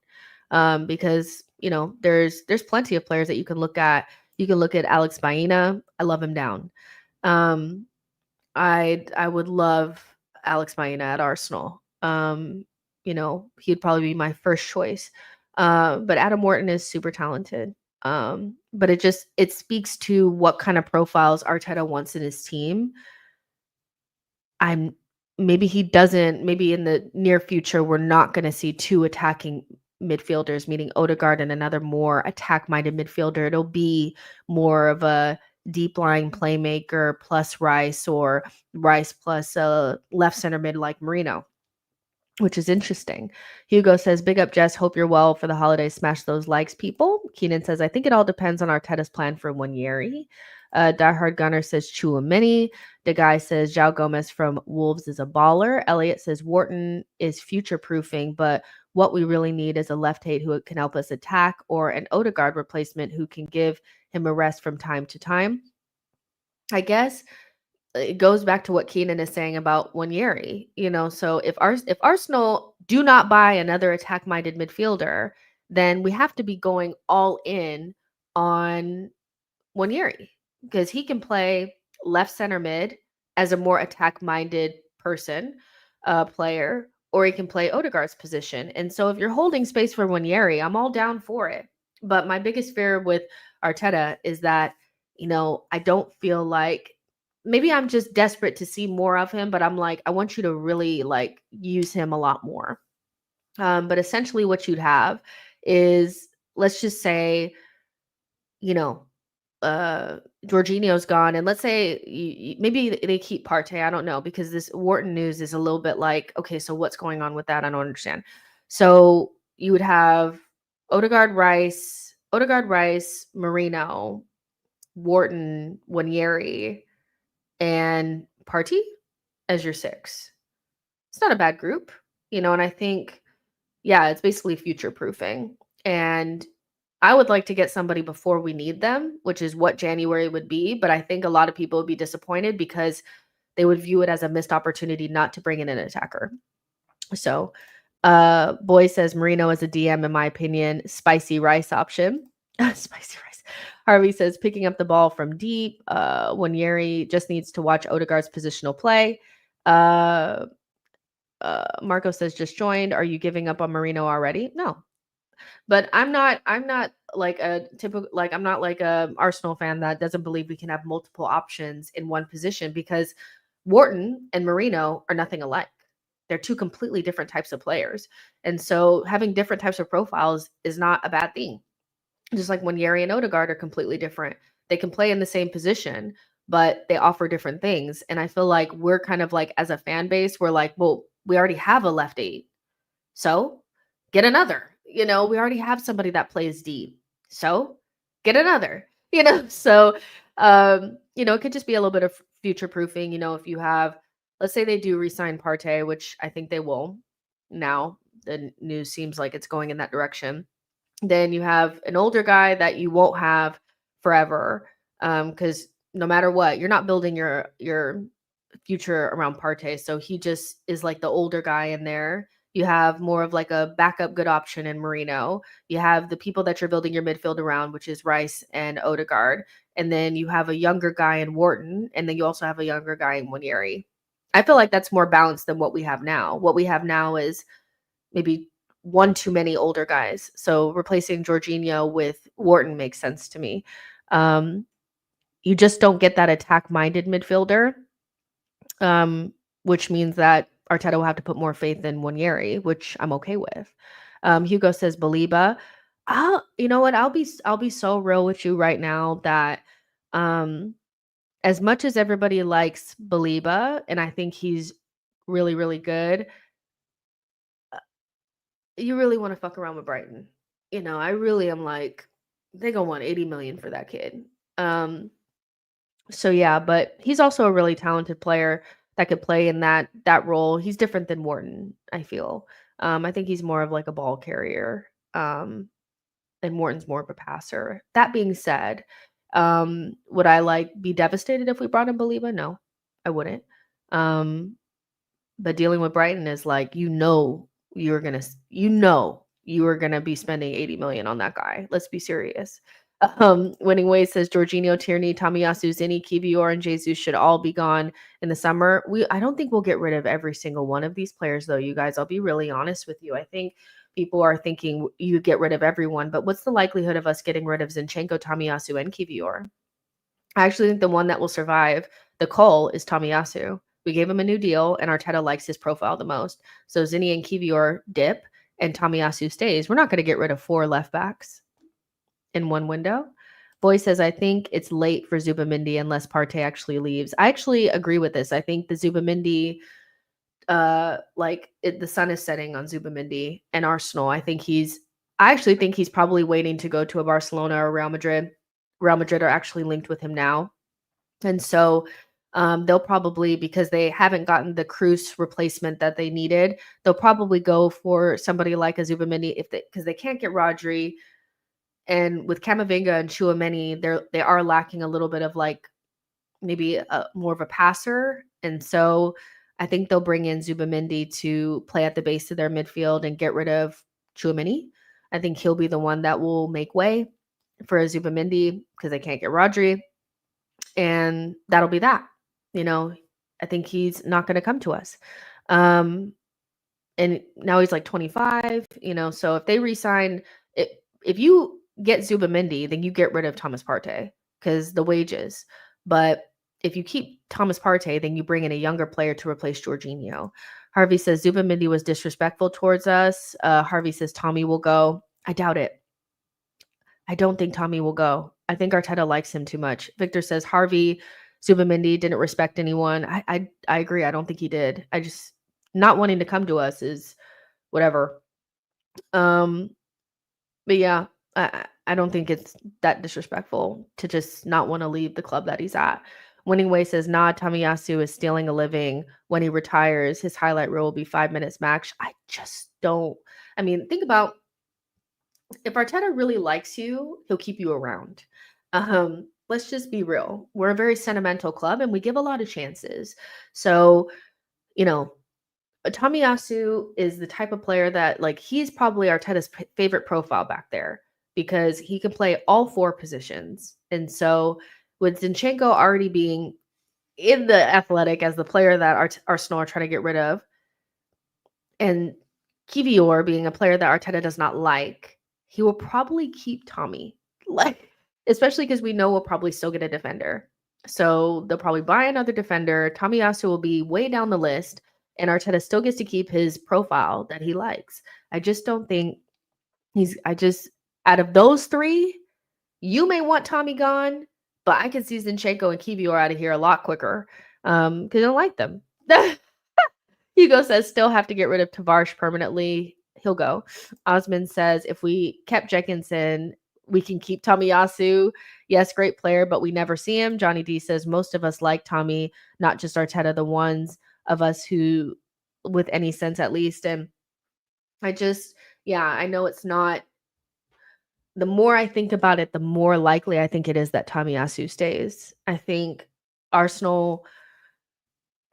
Because there's plenty of players that you can look at. You can look at Alex Baena. I love him down. Um, I would love Alex Baena at Arsenal. He'd probably be my first choice. But Adam Wharton is super talented. But it speaks to what kind of profiles Arteta wants in his team. I'm maybe he doesn't. Maybe in the near future, we're not going to see two attacking midfielders, meaning Odegaard and another more attack-minded midfielder. It'll be more of a deep line playmaker plus Rice or Rice plus a left center mid like Marino, which is interesting. Hugo says, big up, Jess. Hope you're well for the holidays. Smash those likes, people. Keenan says, I think it all depends on Arteta's plan for Wanyeri. Diehard Gunner says, Chouameni. The guy says, João Gomez from Wolves is a baller. Elliot says, Wharton is future-proofing, but what we really need is a left-hate who can help us attack or an Odegaard replacement who can give him a rest from time to time. I guess it goes back to what Keenan is saying about Wanyeri. So if Arsenal do not buy another attack-minded midfielder, then we have to be going all in on Wanyeri because he can play left center mid as a more attack-minded player, or he can play Odegaard's position. And so if you're holding space for Wanyeri, I'm all down for it. But my biggest fear with Arteta is that, I don't feel like maybe I'm just desperate to see more of him, but I'm like, I want you to really like use him a lot more. But essentially what you'd have is, let's just say, Jorginho's gone, and let's say maybe they keep Partey. I don't know, because this Wharton news is a little bit like, okay, so what's going on with that? I don't understand. So you would have Odegaard, Rice, Marino, Wharton, Wanyeri, and Partey as your six. It's not a bad group. and I think, yeah, it's basically future proofing. And I would like to get somebody before we need them, which is what January would be. But I think a lot of people would be disappointed because they would view it as a missed opportunity not to bring in an attacker. So, Boy says Marino is a DM, in my opinion, spicy rice option. Spicy rice. Harvey says picking up the ball from deep. Wanyeri just needs to watch Odegaard's positional play. Uh, Marco says just joined. Are you giving up on Marino already? No, but I'm not like a typical, like I'm not like a Arsenal fan that doesn't believe we can have multiple options in one position, because Wharton and Marino are nothing alike. They're two completely different types of players. And so having different types of profiles is not a bad thing. Just like when Yeri and Odegaard are completely different. They can play in the same position, but they offer different things. And I feel like we're kind of like, as a fan base, we're like, well, we already have a left eight. So get another. We already have somebody that plays deep. So get another. So it could just be a little bit of future proofing. If you have, let's say they do resign Partey, which I think they will. Now the news seems like it's going in that direction. Then you have an older guy that you won't have forever. Because no matter what, you're not building your future around Partey. So he just is like the older guy in there. You have more of like a backup good option in Marino. You have the people that you're building your midfield around, which is Rice and Odegaard. And then you have a younger guy in Wharton. And then you also have a younger guy in Wanyeri. I feel like that's more balanced than what we have now. What we have now is maybe one too many older guys. So replacing Jorginho with Wharton makes sense to me. You just don't get that attack-minded midfielder, which means that Arteta will have to put more faith in Wanyeri, which I'm okay with. Hugo says Baliba. You know what? I'll be so real with you right now that as much as everybody likes Baliba, and I think he's really, really good, you really want to fuck around with Brighton. I really am like, they gonna want 80 million for that kid. So yeah, but he's also a really talented player that could play in that role. He's different than Wharton, I feel. I think he's more of like a ball carrier. And Wharton's more of a passer. That being said, would I be devastated if we brought in Baliba? No, I wouldn't. But dealing with Brighton is like, you are gonna be spending 80 million on that guy. Let's be serious. Winning Ways says Jorginho, Tierney, Tomiyasu, Zini, Kivior, and Jesus should all be gone in the summer. I don't think we'll get rid of every single one of these players, though, you guys. I'll be really honest with you. I think people are thinking you get rid of everyone, but what's the likelihood of us getting rid of Zinchenko, Tomiyasu, and Kivior? I actually think the one that will survive the cull is Tomiyasu. We gave him a new deal, and Arteta likes his profile the most. So Zinni and Kivior dip, and Tomiyasu stays. We're not going to get rid of 4 left backs in one window. Boy says, I think it's late for Zubamendi unless Partey actually leaves. I actually agree with this. I think the Zubamendi, the sun is setting on Zubamendi and Arsenal. I actually think he's probably waiting to go to a Barcelona or Real Madrid. Real Madrid are actually linked with him now. And so they'll probably, because they haven't gotten the Cruz replacement that they needed, they'll probably go for somebody like a Zubamendi because they can't get Rodri. And with Camavinga and Tchouaméni, they are lacking a little bit of maybe more of a passer. And so I think they'll bring in Zubamendi to play at the base of their midfield and get rid of Tchouaméni. I think he'll be the one that will make way for a Zubamendi because they can't get Rodri. And that'll be that. I think he's not going to come to us. And now he's like 25, so if they resign, if you get Zubamendi, then you get rid of Thomas Partey because the wages. But if you keep Thomas Partey, then you bring in a younger player to replace Jorginho. Harvey says Zubamendi was disrespectful towards us. Harvey says Tommy will go. I doubt it. I don't think Tommy will go. I think Arteta likes him too much. Victor says Harvey Zubamendi didn't respect anyone. I agree. I don't think he did. I just not wanting to come to us is whatever. But yeah, I don't think it's that disrespectful to just not want to leave the club that he's at. Winning Way says, nah, Tamiyasu is stealing a living. When he retires, his highlight reel will be 5 minutes max. I just don't. I mean, think about if Arteta really likes you, he'll keep you around. Let's just be real. We're a very sentimental club and we give a lot of chances. So, you know, Tomiyasu is the type of player that, like, he's probably Arteta's favorite profile back there because he can play all 4 positions. And so, with Zinchenko already being in the Athletic as the player that Arsenal are trying to get rid of, and Kivior being a player that Arteta does not like, he will probably keep Tommy, like, especially because we know we'll probably still get a defender. So they'll probably buy another defender. Tomiyasu will be way down the list, and Arteta still gets to keep his profile that he likes. I just don't think out of those 3, you may want Tommy gone, but I can see Zinchenko and Kivior out of here a lot quicker because I don't like them. Hugo says, still have to get rid of Tavares permanently. He'll go. Osman says, if we kept Jenkinson, we can keep Tomiyasu. Yes, great player, but we never see him. Johnny D says, most of us like Tommy, not just Arteta, the ones of us who, with any sense at least. And I know it's not. The more I think about it, the more likely I think it is that Tomiyasu stays. I think Arsenal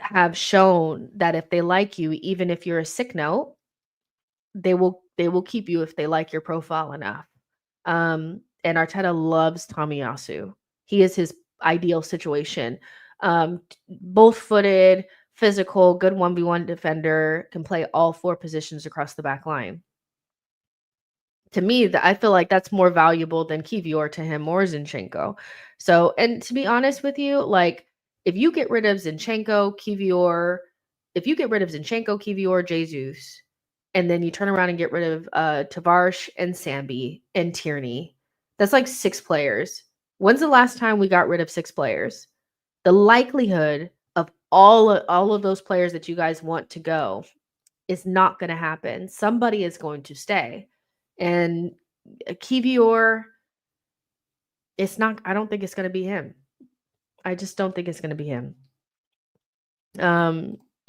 have shown that if they like you, even if you're a sick note, they will keep you if they like your profile enough. And Arteta loves Tomiyasu. He is his ideal situation. Both footed, physical, good 1v1 defender, can play all 4 positions across the back line. To me, I feel like that's more valuable than Kivior to him or Zinchenko. So, and to be honest with you, like, if you get rid of Zinchenko, Kivior, Jesus, and then you turn around and get rid of Tavares and Sambi and Tierney, that's like 6 players. When's the last time we got rid of 6 players? The likelihood of all of those players that you guys want to go is not going to happen. Somebody is going to stay. And Kivior, I don't think it's going to be him. I just don't think it's going to be him.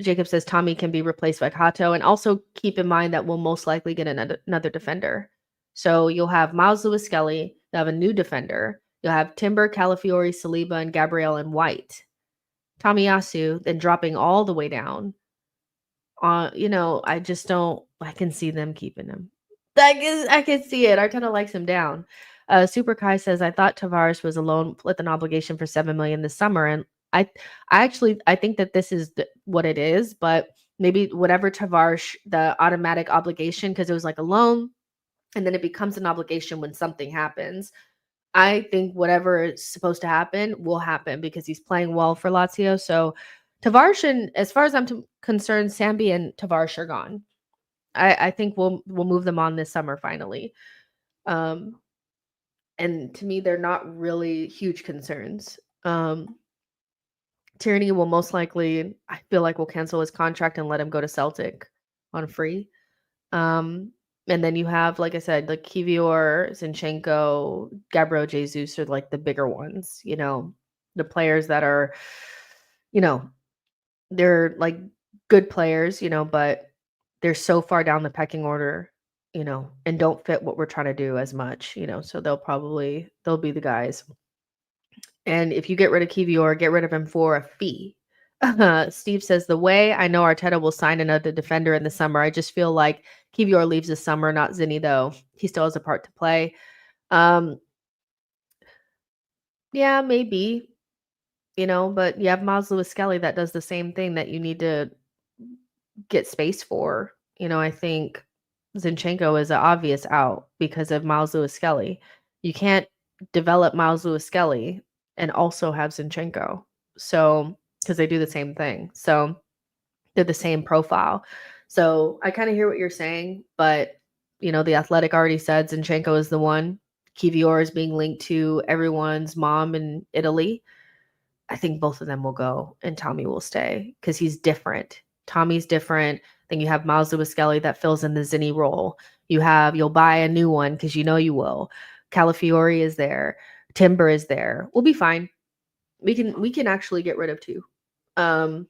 Jacob says Tommy can be replaced by Kato. And also keep in mind that we'll most likely get another defender. So you'll have Miles Lewis-Skelly. You'll have a new defender. You'll have Timber, Calafiori, Saliba, and Gabriel and White. Tomiyasu, then dropping all the way down. I can see them keeping him. I can see it. Arteta likes him down. Super Kai says, I thought Tavares was a loan with an obligation for $7 million this summer. And I think that this is what it is, but maybe whatever Tavares, the automatic obligation, because it was like a loan and then it becomes an obligation when something happens. I think whatever is supposed to happen will happen because he's playing well for Lazio. So Tavares, and as far as I'm concerned, Sambi and Tavares are gone. I think we'll move them on this summer finally. And to me, they're not really huge concerns. Tierney will most likely, I feel like, will cancel his contract and let him go to Celtic on free. And then you have, like I said, like Kivior, Zinchenko, Gabriel Jesus are like the bigger ones, the players that are, they're like good players, but they're so far down the pecking order, and don't fit what we're trying to do as much, so they'll be the guys. And if you get rid of Kivior, get rid of him for a fee. Steve says, the way I know Arteta will sign another defender in the summer, I just feel like Kivior leaves this summer, not Zinni, though. He still has a part to play. Yeah, maybe, but you have Miles Lewis-Skelly that does the same thing that you need to get space for. I think Zinchenko is an obvious out because of Miles Lewis-Skelly. You can't develop Miles Lewis-Skelly and also have Zinchenko. So, because they do the same thing. So they're the same profile. So I kind of hear what you're saying, but the Athletic already said Zinchenko is the one. Kivior is being linked to everyone's mom in Italy. I think both of them will go and Tommy will stay because he's different. Tommy's different. Then you have Miles Lewis-Skelly that fills in the Zinni role. You'll buy a new one because you will. Calafiori is there. Timber is there. We'll be fine. We can actually get rid of 2. Um,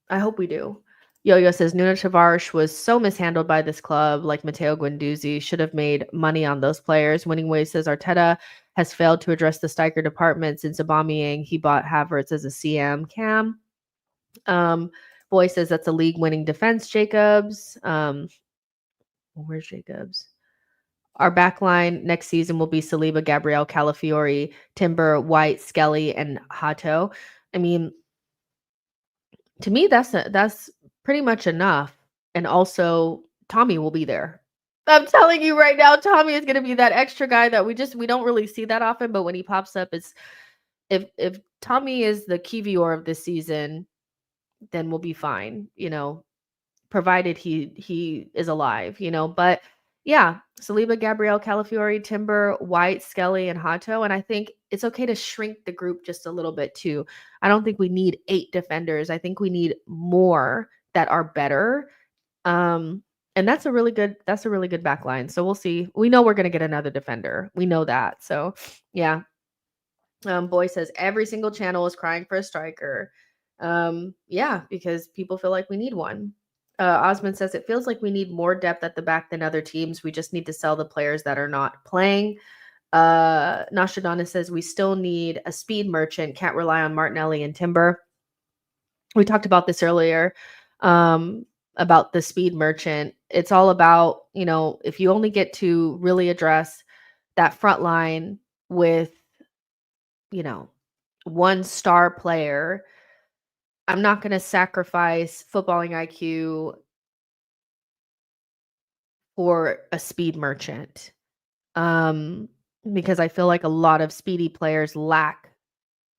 I hope we do. Yo-Yo says Nuno Tavares was so mishandled by this club, like Matteo Guendouzi should have made money on those players. Winning Ways says Arteta has failed to address the striker department since Aubameyang. He bought Havertz as a CM. Cam. Boy says that's a league-winning defense. Jacobs. Where's Jacobs? Our back line next season will be Saliba, Gabriel, Calafiori, Timber, White, Skelly, and Hato. I mean, to me, that's pretty much enough. And also, Tommy will be there. I'm telling you right now, Tommy is going to be that extra guy that we don't really see that often. But when he pops up, it's if Tommy is the Kivior of this season, then we'll be fine. Provided he is alive. But yeah, Saliba, Gabriel, Calafiori, Timber, White, Skelly, and Hato. And I think it's okay to shrink the group just a little bit too. I don't think we need 8 defenders. I think we need more that are better. And that's a really good back line. So we'll see. We know we're gonna get another defender. We know that. So yeah. Boy says every single channel is crying for a striker. Yeah, because people feel like we need one. Osmond says it feels like we need more depth at the back than other teams. We just need to sell the players that are not playing. Nostradamus says we still need a speed merchant. Can't rely on Martinelli and Timber. We talked about this earlier, about the speed merchant. It's all about, if you only get to really address that front line with, one star player, I'm not going to sacrifice footballing IQ for a speed merchant. Because I feel like a lot of speedy players lack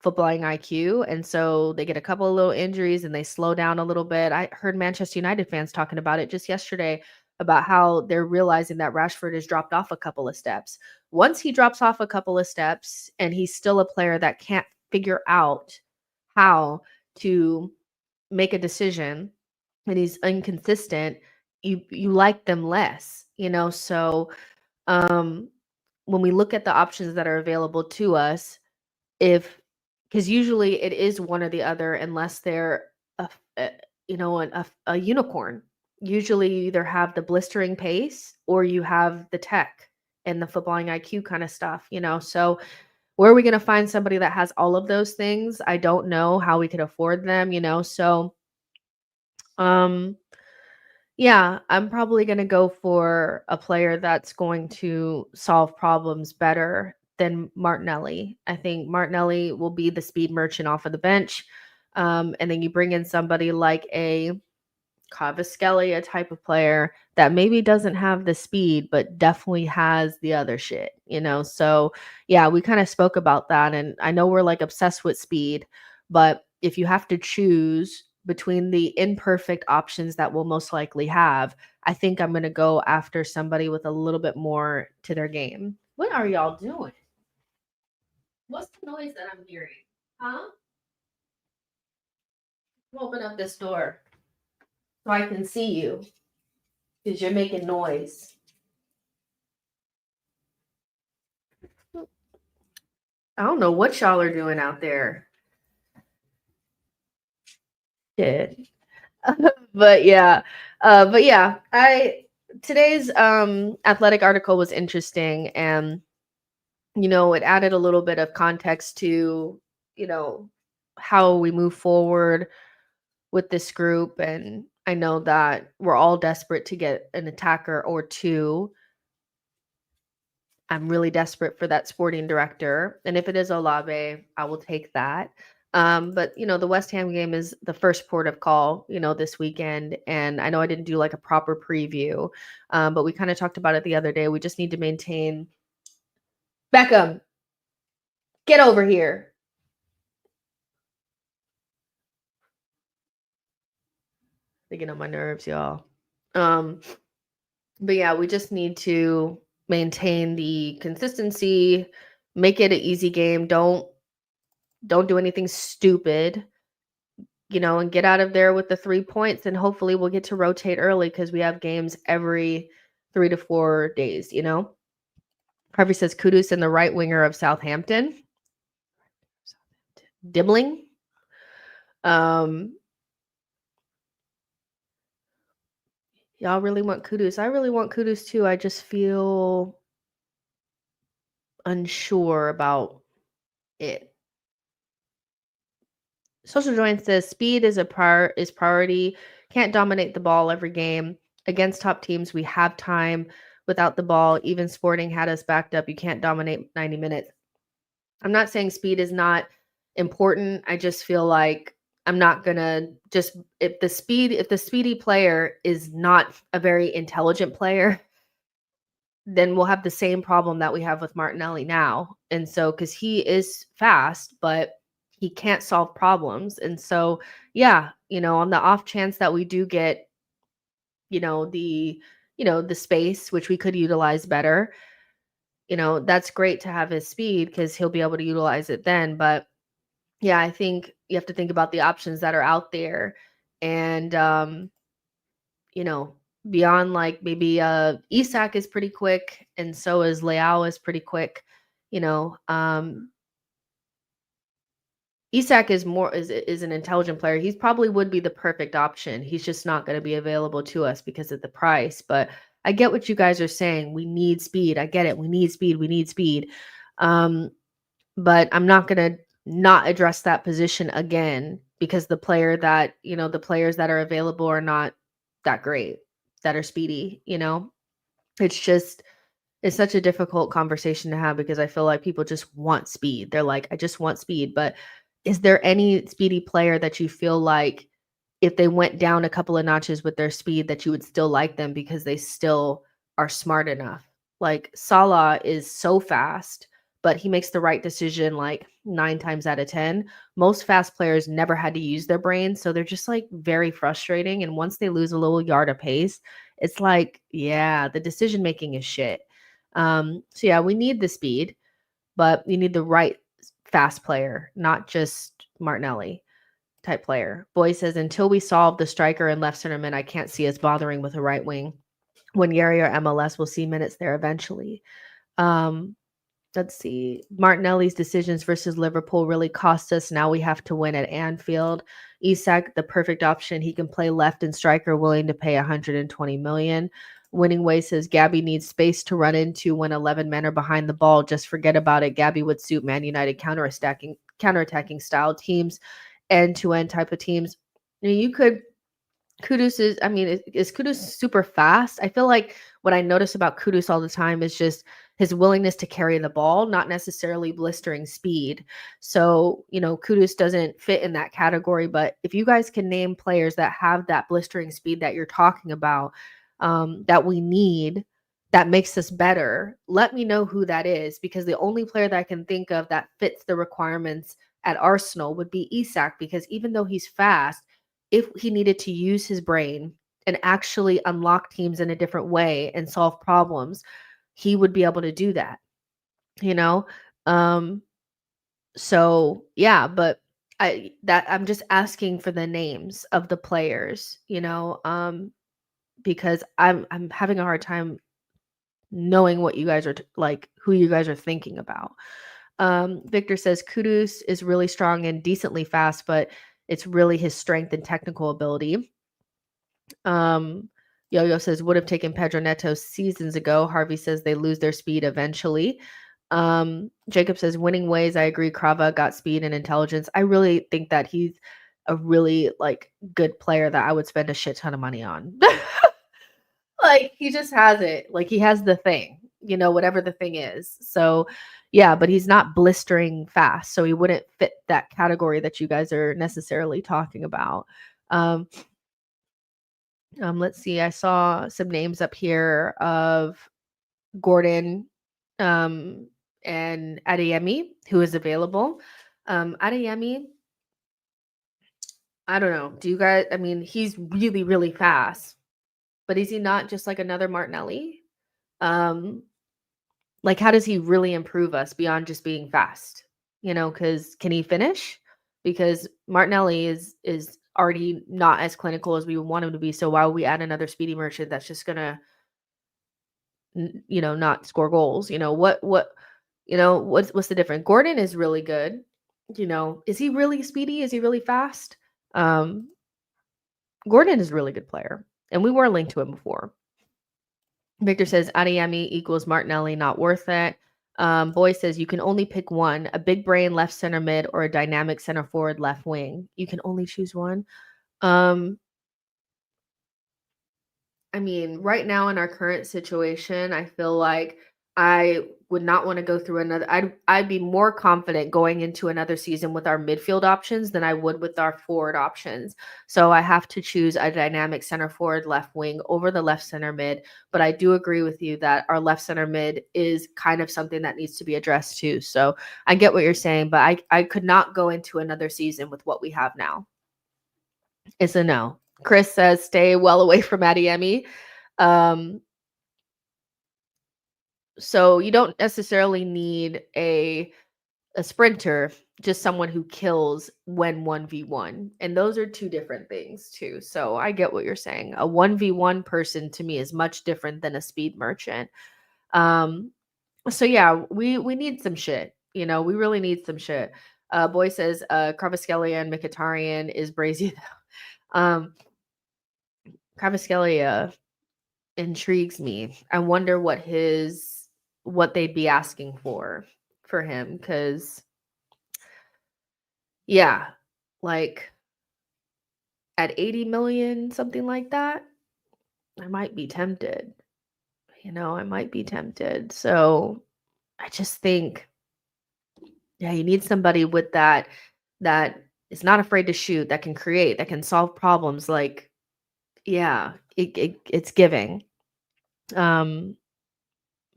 footballing IQ, and so they get a couple of little injuries and they slow down a little bit. I heard Manchester United fans talking about it just yesterday about how they're realizing that Rashford has dropped off a couple of steps. Once he drops off a couple of steps and he's still a player that can't figure out how to make a decision and he's inconsistent, you like them less, so when we look at the options that are available to us, if because usually it is one or the other unless they're a, a a unicorn. Usually you either have the blistering pace or you have the tech and the footballing IQ kind of stuff, so where are we going to find somebody that has all of those things? I don't know how we could afford them, so um yeah, I'm probably going to go for a player that's going to solve problems better than Martinelli. I think Martinelli will be the speed merchant off of the bench. And then you bring in somebody like a Kvaratskhelia type of player that maybe doesn't have the speed, but definitely has the other shit, So yeah, we kind of spoke about that. And I know we're like obsessed with speed, but if you have to choose between the imperfect options that we'll most likely have, I think I'm going to go after somebody with a little bit more to their game. What are y'all doing? What's the noise that I'm hearing? Huh? Open up this door so I can see you because you're making noise. I don't know what y'all are doing out there. Shit. But yeah, I today's athletic article was interesting, and it added a little bit of context to, you know, how we move forward with this group. And I know that we're all desperate to get an attacker or two. I'm really desperate for that sporting director. And if it is Olabe, I will take that. But the West Ham game is the first port of call, this weekend. And I know I didn't do like a proper preview, but we kind of talked about it the other day. We just need to maintain Beckham, get over here. They get on my nerves, y'all. Um, but yeah, we just need to maintain the consistency, make it an easy game. Don't do anything stupid, and get out of there with the 3 points. And hopefully we'll get to rotate early because we have games every 3 to 4 days. Harvey says Kudus and the right winger of Southampton. Dibbling. Um, y'all really want Kudus. I really want Kudus too. I just feel unsure about it. Social Join says speed is priority. Can't dominate the ball every game. Against top teams, we have time without the ball. Even Sporting had us backed up. You can't dominate 90 minutes. I'm not saying speed is not important. I just feel like I'm not gonna just if the speedy player is not a very intelligent player, then we'll have the same problem that we have with Martinelli now. And so, because he is fast, but he can't solve problems. And so, yeah, on the off chance that we do get, you know, the, the space, which we could utilize better, that's great to have his speed because he'll be able to utilize it then. But yeah, I think you have to think about the options that are out there. And, you know, beyond like maybe Isak is pretty quick and so is Leao is pretty quick. You know, Isak is an intelligent player. He's probably would be the perfect option. He's just not going to be available to us because of the price. But I get what you guys are saying. We need speed. I get it. We need speed. We need speed. Um, but I'm not going to not address that position again because the players that are available are not that great, that are speedy. It's just it's such a difficult conversation to have because I feel like people just want speed. They're like, I just want speed. But is there any speedy player that you feel like if they went down a couple of notches with their speed that you would still like them because they still are smart enough? Like Salah is so fast, but he makes the right decision like 9 times out of 10. Most fast players never had to use their brain. So they're just like very frustrating. And once they lose a little yard of pace, it's like, yeah, the decision making is shit. So yeah, we need the speed, but you need the right fast player, not just Martinelli type player. Boy says, until we solve the striker and left center mid, I can't see us bothering with a right wing. When Yeri or MLS will see minutes there eventually. Um, let's see. Martinelli's decisions versus Liverpool really cost us. Now we have to win at Anfield. Isak, the perfect option. He can play left and striker, willing to pay 120 million. Winning Way says Gabby needs space to run into when 11 men are behind the ball. Just forget about it. Gabby would suit Man United counterattacking style teams, end to end type of teams. You could Kudus is Kudus super fast? I feel like what I notice about Kudus all the time is just his willingness to carry the ball, not necessarily blistering speed. So, Kudus doesn't fit in that category. But if you guys can name players that have that blistering speed that you're talking about, that we need, that makes us better, let me know who that is because the only player that I can think of that fits the requirements at Arsenal would be Isak because even though he's fast, if he needed to use his brain and actually unlock teams in a different way and solve problems, he would be able to do that, you know? Um, so yeah, but I'm just asking for the names of the players, because I'm having a hard time knowing what you guys are like, who you guys are thinking about. Victor says Kudus is really strong and decently fast, but it's really his strength and technical ability. Yo-Yo says would have taken Pedro Neto seasons ago. Harvey says they lose their speed eventually. Jacob says winning ways. I agree. Krava got speed and intelligence. I really think that he's a really like good player that I would spend a shit ton of money on. Like he just has it. Like he has the thing, whatever the thing is. So yeah, but he's not blistering fast. So he wouldn't fit that category that you guys are necessarily talking about. Um, let's see. I saw some names up here of Gordon and Adeyemi, who is available. Adeyemi, I don't know. Do you guys? I mean, he's really, really fast, but is he not just like another Martinelli? Um, like, how does he really improve us beyond just being fast? Because can he finish? Because Martinelli is already not as clinical as we would want him to be. So why would we add another speedy merchant that's just gonna not score goals? What's the difference? Gordon is really good. Is he really speedy? Is he really fast? Um, Gordon is a really good player, and we were linked to him before. Victor says Adeyemi equals Martinelli, not worth it. Boy says you can only pick one: a big brain left center mid or a dynamic center forward left wing. You can only choose one. Um, I mean, right now in our current situation, I feel like I would not want to go through another. I'd be more confident going into another season with our midfield options than I would with our forward options. So I have to choose a dynamic center forward left wing over the left center mid. But I do agree with you that our left center mid is kind of something that needs to be addressed too. So I get what you're saying, but I could not go into another season with what we have now. It's a no. Chris says stay well away from Adeyemi. Um, so you don't necessarily need a sprinter, just someone who kills when 1v1. And those are two different things too. So I get what you're saying. A 1v1 person to me is much different than a speed merchant. Um, so yeah, we need some shit. We really need some shit. Boy says Kvaratskhelia and Mkhitaryan is brazy. Kvaratskhelia intrigues me. I wonder what they'd be asking for him, because yeah, like at 80 million, something like that, I might be tempted. I might be tempted. So I just think, yeah, you need somebody with that is not afraid to shoot, that can create, that can solve problems. Like, yeah, it's giving. Um,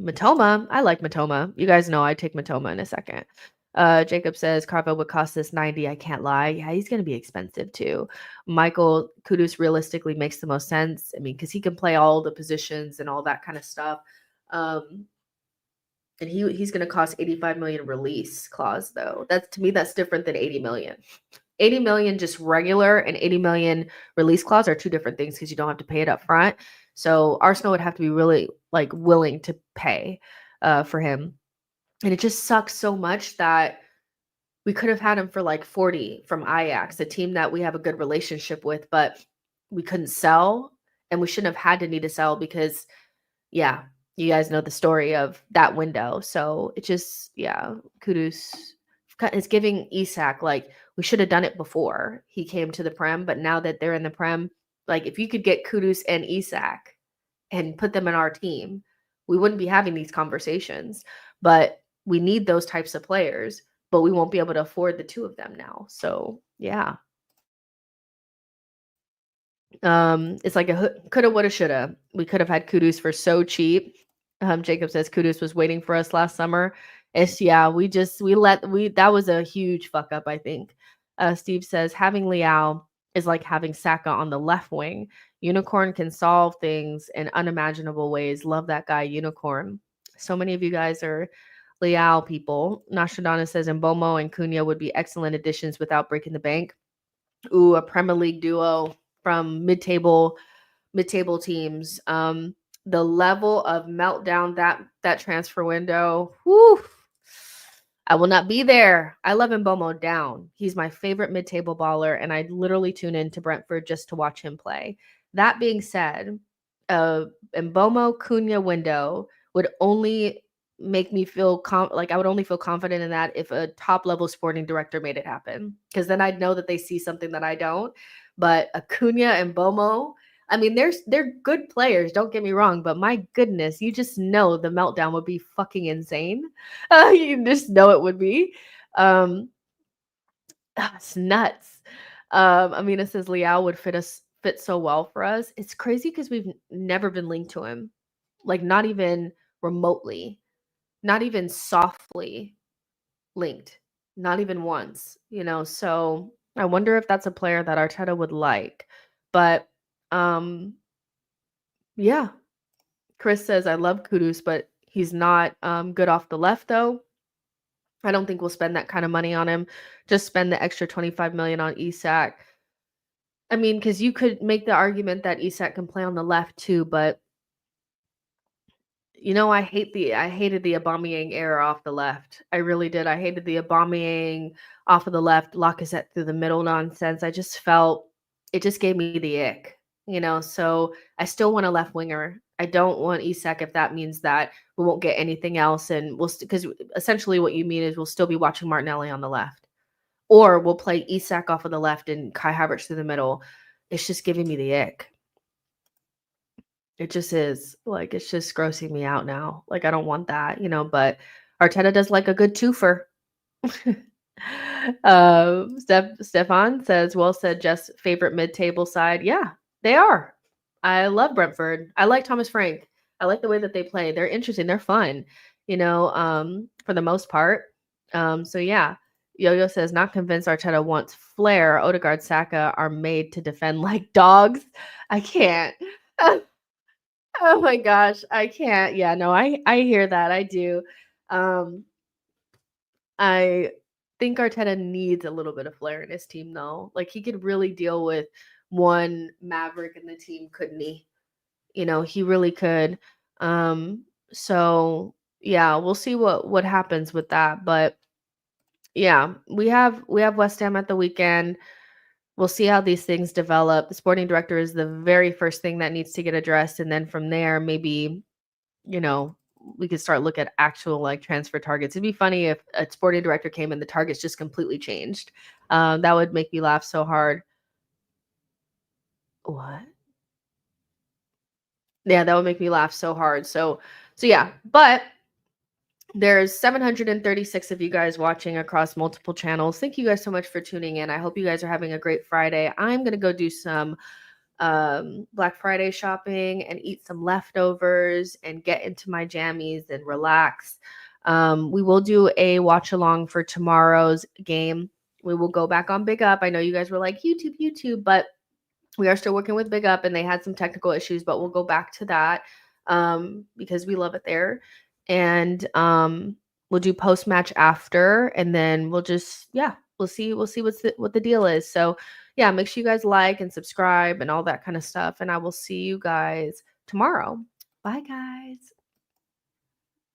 Matoma, I like Matoma. You guys know I take Matoma in a second. Jacob says Carvo would cost us 90. I can't lie. Yeah, he's going to be expensive too. Michael Kudus realistically makes the most sense. I mean, because he can play all the positions and all that kind of stuff. Um, and he's going to cost 85 million release clause though. That's, to me, that's different than 80 million. 80 million just regular and 80 million release clause are two different things because you don't have to pay it up front. So Arsenal would have to be really like willing to pay for him. And it just sucks so much that we could have had him for like 40 from Ajax, a team that we have a good relationship with, but we couldn't sell, and we shouldn't have had to need to sell because, yeah, you guys know the story of that window. So it just, yeah, Kudus is giving Isak, like, we should have done it before he came to the Prem, but now that they're in the Prem, like, if you could get Kudus and Isak and put them in our team, we wouldn't be having these conversations. But we need those types of players, but we won't be able to afford the two of them now. So yeah. It's like a coulda, woulda, shoulda. We could have had Kudus for so cheap. Jacob says Kudus was waiting for us last summer. It's, yeah, that was a huge fuck up, I think. Steve says having Leao is like having Saka on the left wing. Unicorn can solve things in unimaginable ways. Love that guy, Unicorn. So many of you guys are Leao people. Nostradamus says Mbomo and Cunha would be excellent additions without breaking the bank. Ooh, a Premier League duo from mid-table teams. The level of meltdown that transfer window, whew, I will not be there. I love Mbomo down. He's my favorite mid-table baller, and I literally tune in to Brentford just to watch him play. That being said, Mbomo Cunha window would only make me feel like I would only feel confident in that if a top level sporting director made it happen, because then I'd know that they see something that I don't. But Acuna and Bomo, I mean, they're good players, don't get me wrong, but my goodness, you just know the meltdown would be fucking insane. You just know it would be. It's nuts. Amina says Liao would fit so well for us. It's crazy because we've never been linked to him, like not even remotely, not even softly linked, not even once. So I wonder if that's a player that Arteta would like. But yeah, Chris says I love Kudus, but he's not good off the left though. I don't think we'll spend that kind of money on him. Just spend the extra 25 million on Isak. I mean, because you could make the argument that Isak can play on the left too, but I hated the Aubameyang error off the left. I really did. I hated the Aubameyang off of the left, Lacazette through the middle nonsense. I just felt it just gave me the ick. So I still want a left winger. I don't want Isak if that means that we won't get anything else, and we'll because essentially what you mean is we'll still be watching Martinelli on the left, or we'll play Isak off of the left and Kai Havertz through the middle. It's just giving me the ick. It just is. Like, it's just grossing me out now. Like, I don't want that, but Arteta does like a good twofer. Stefan says, well said, Jess, favorite mid-table side. Yeah, they are. I love Brentford. I like Thomas Frank. I like the way that they play. They're interesting. They're fun, for the most part. So yeah. Yo-Yo says, not convinced Arteta wants Flair, Odegaard, Saka are made to defend like dogs. I can't. Oh my gosh, I can't. Yeah, no, I hear that. I do. Um, I think Arteta needs a little bit of flair in his team though. Like he could really deal with one maverick in the team, couldn't he? He really could. So yeah, we'll see what happens with that. But yeah, we have West Ham at the weekend. We'll see how these things develop. The sporting director is the very first thing that needs to get addressed, and then from there, maybe you know, we could start look at actual like transfer targets. It'd be funny if a sporting director came and the targets just completely changed. That would make me laugh so hard. What? Yeah, that would make me laugh so hard. So yeah, but there's 736 of you guys watching across multiple channels. Thank you guys so much for tuning in. I hope you guys are having a great Friday. I'm gonna go do some Black Friday shopping and eat some leftovers and get into my jammies and relax. We will do a watch along for tomorrow's game. We will go back on Big Up. I know you guys were like YouTube, but we are still working with Big Up and they had some technical issues, but we'll go back to that because we love it there. And we'll do post match after, and then we'll see what the deal is. So yeah, make sure you guys like and subscribe and all that kind of stuff. And I will see you guys tomorrow. Bye guys.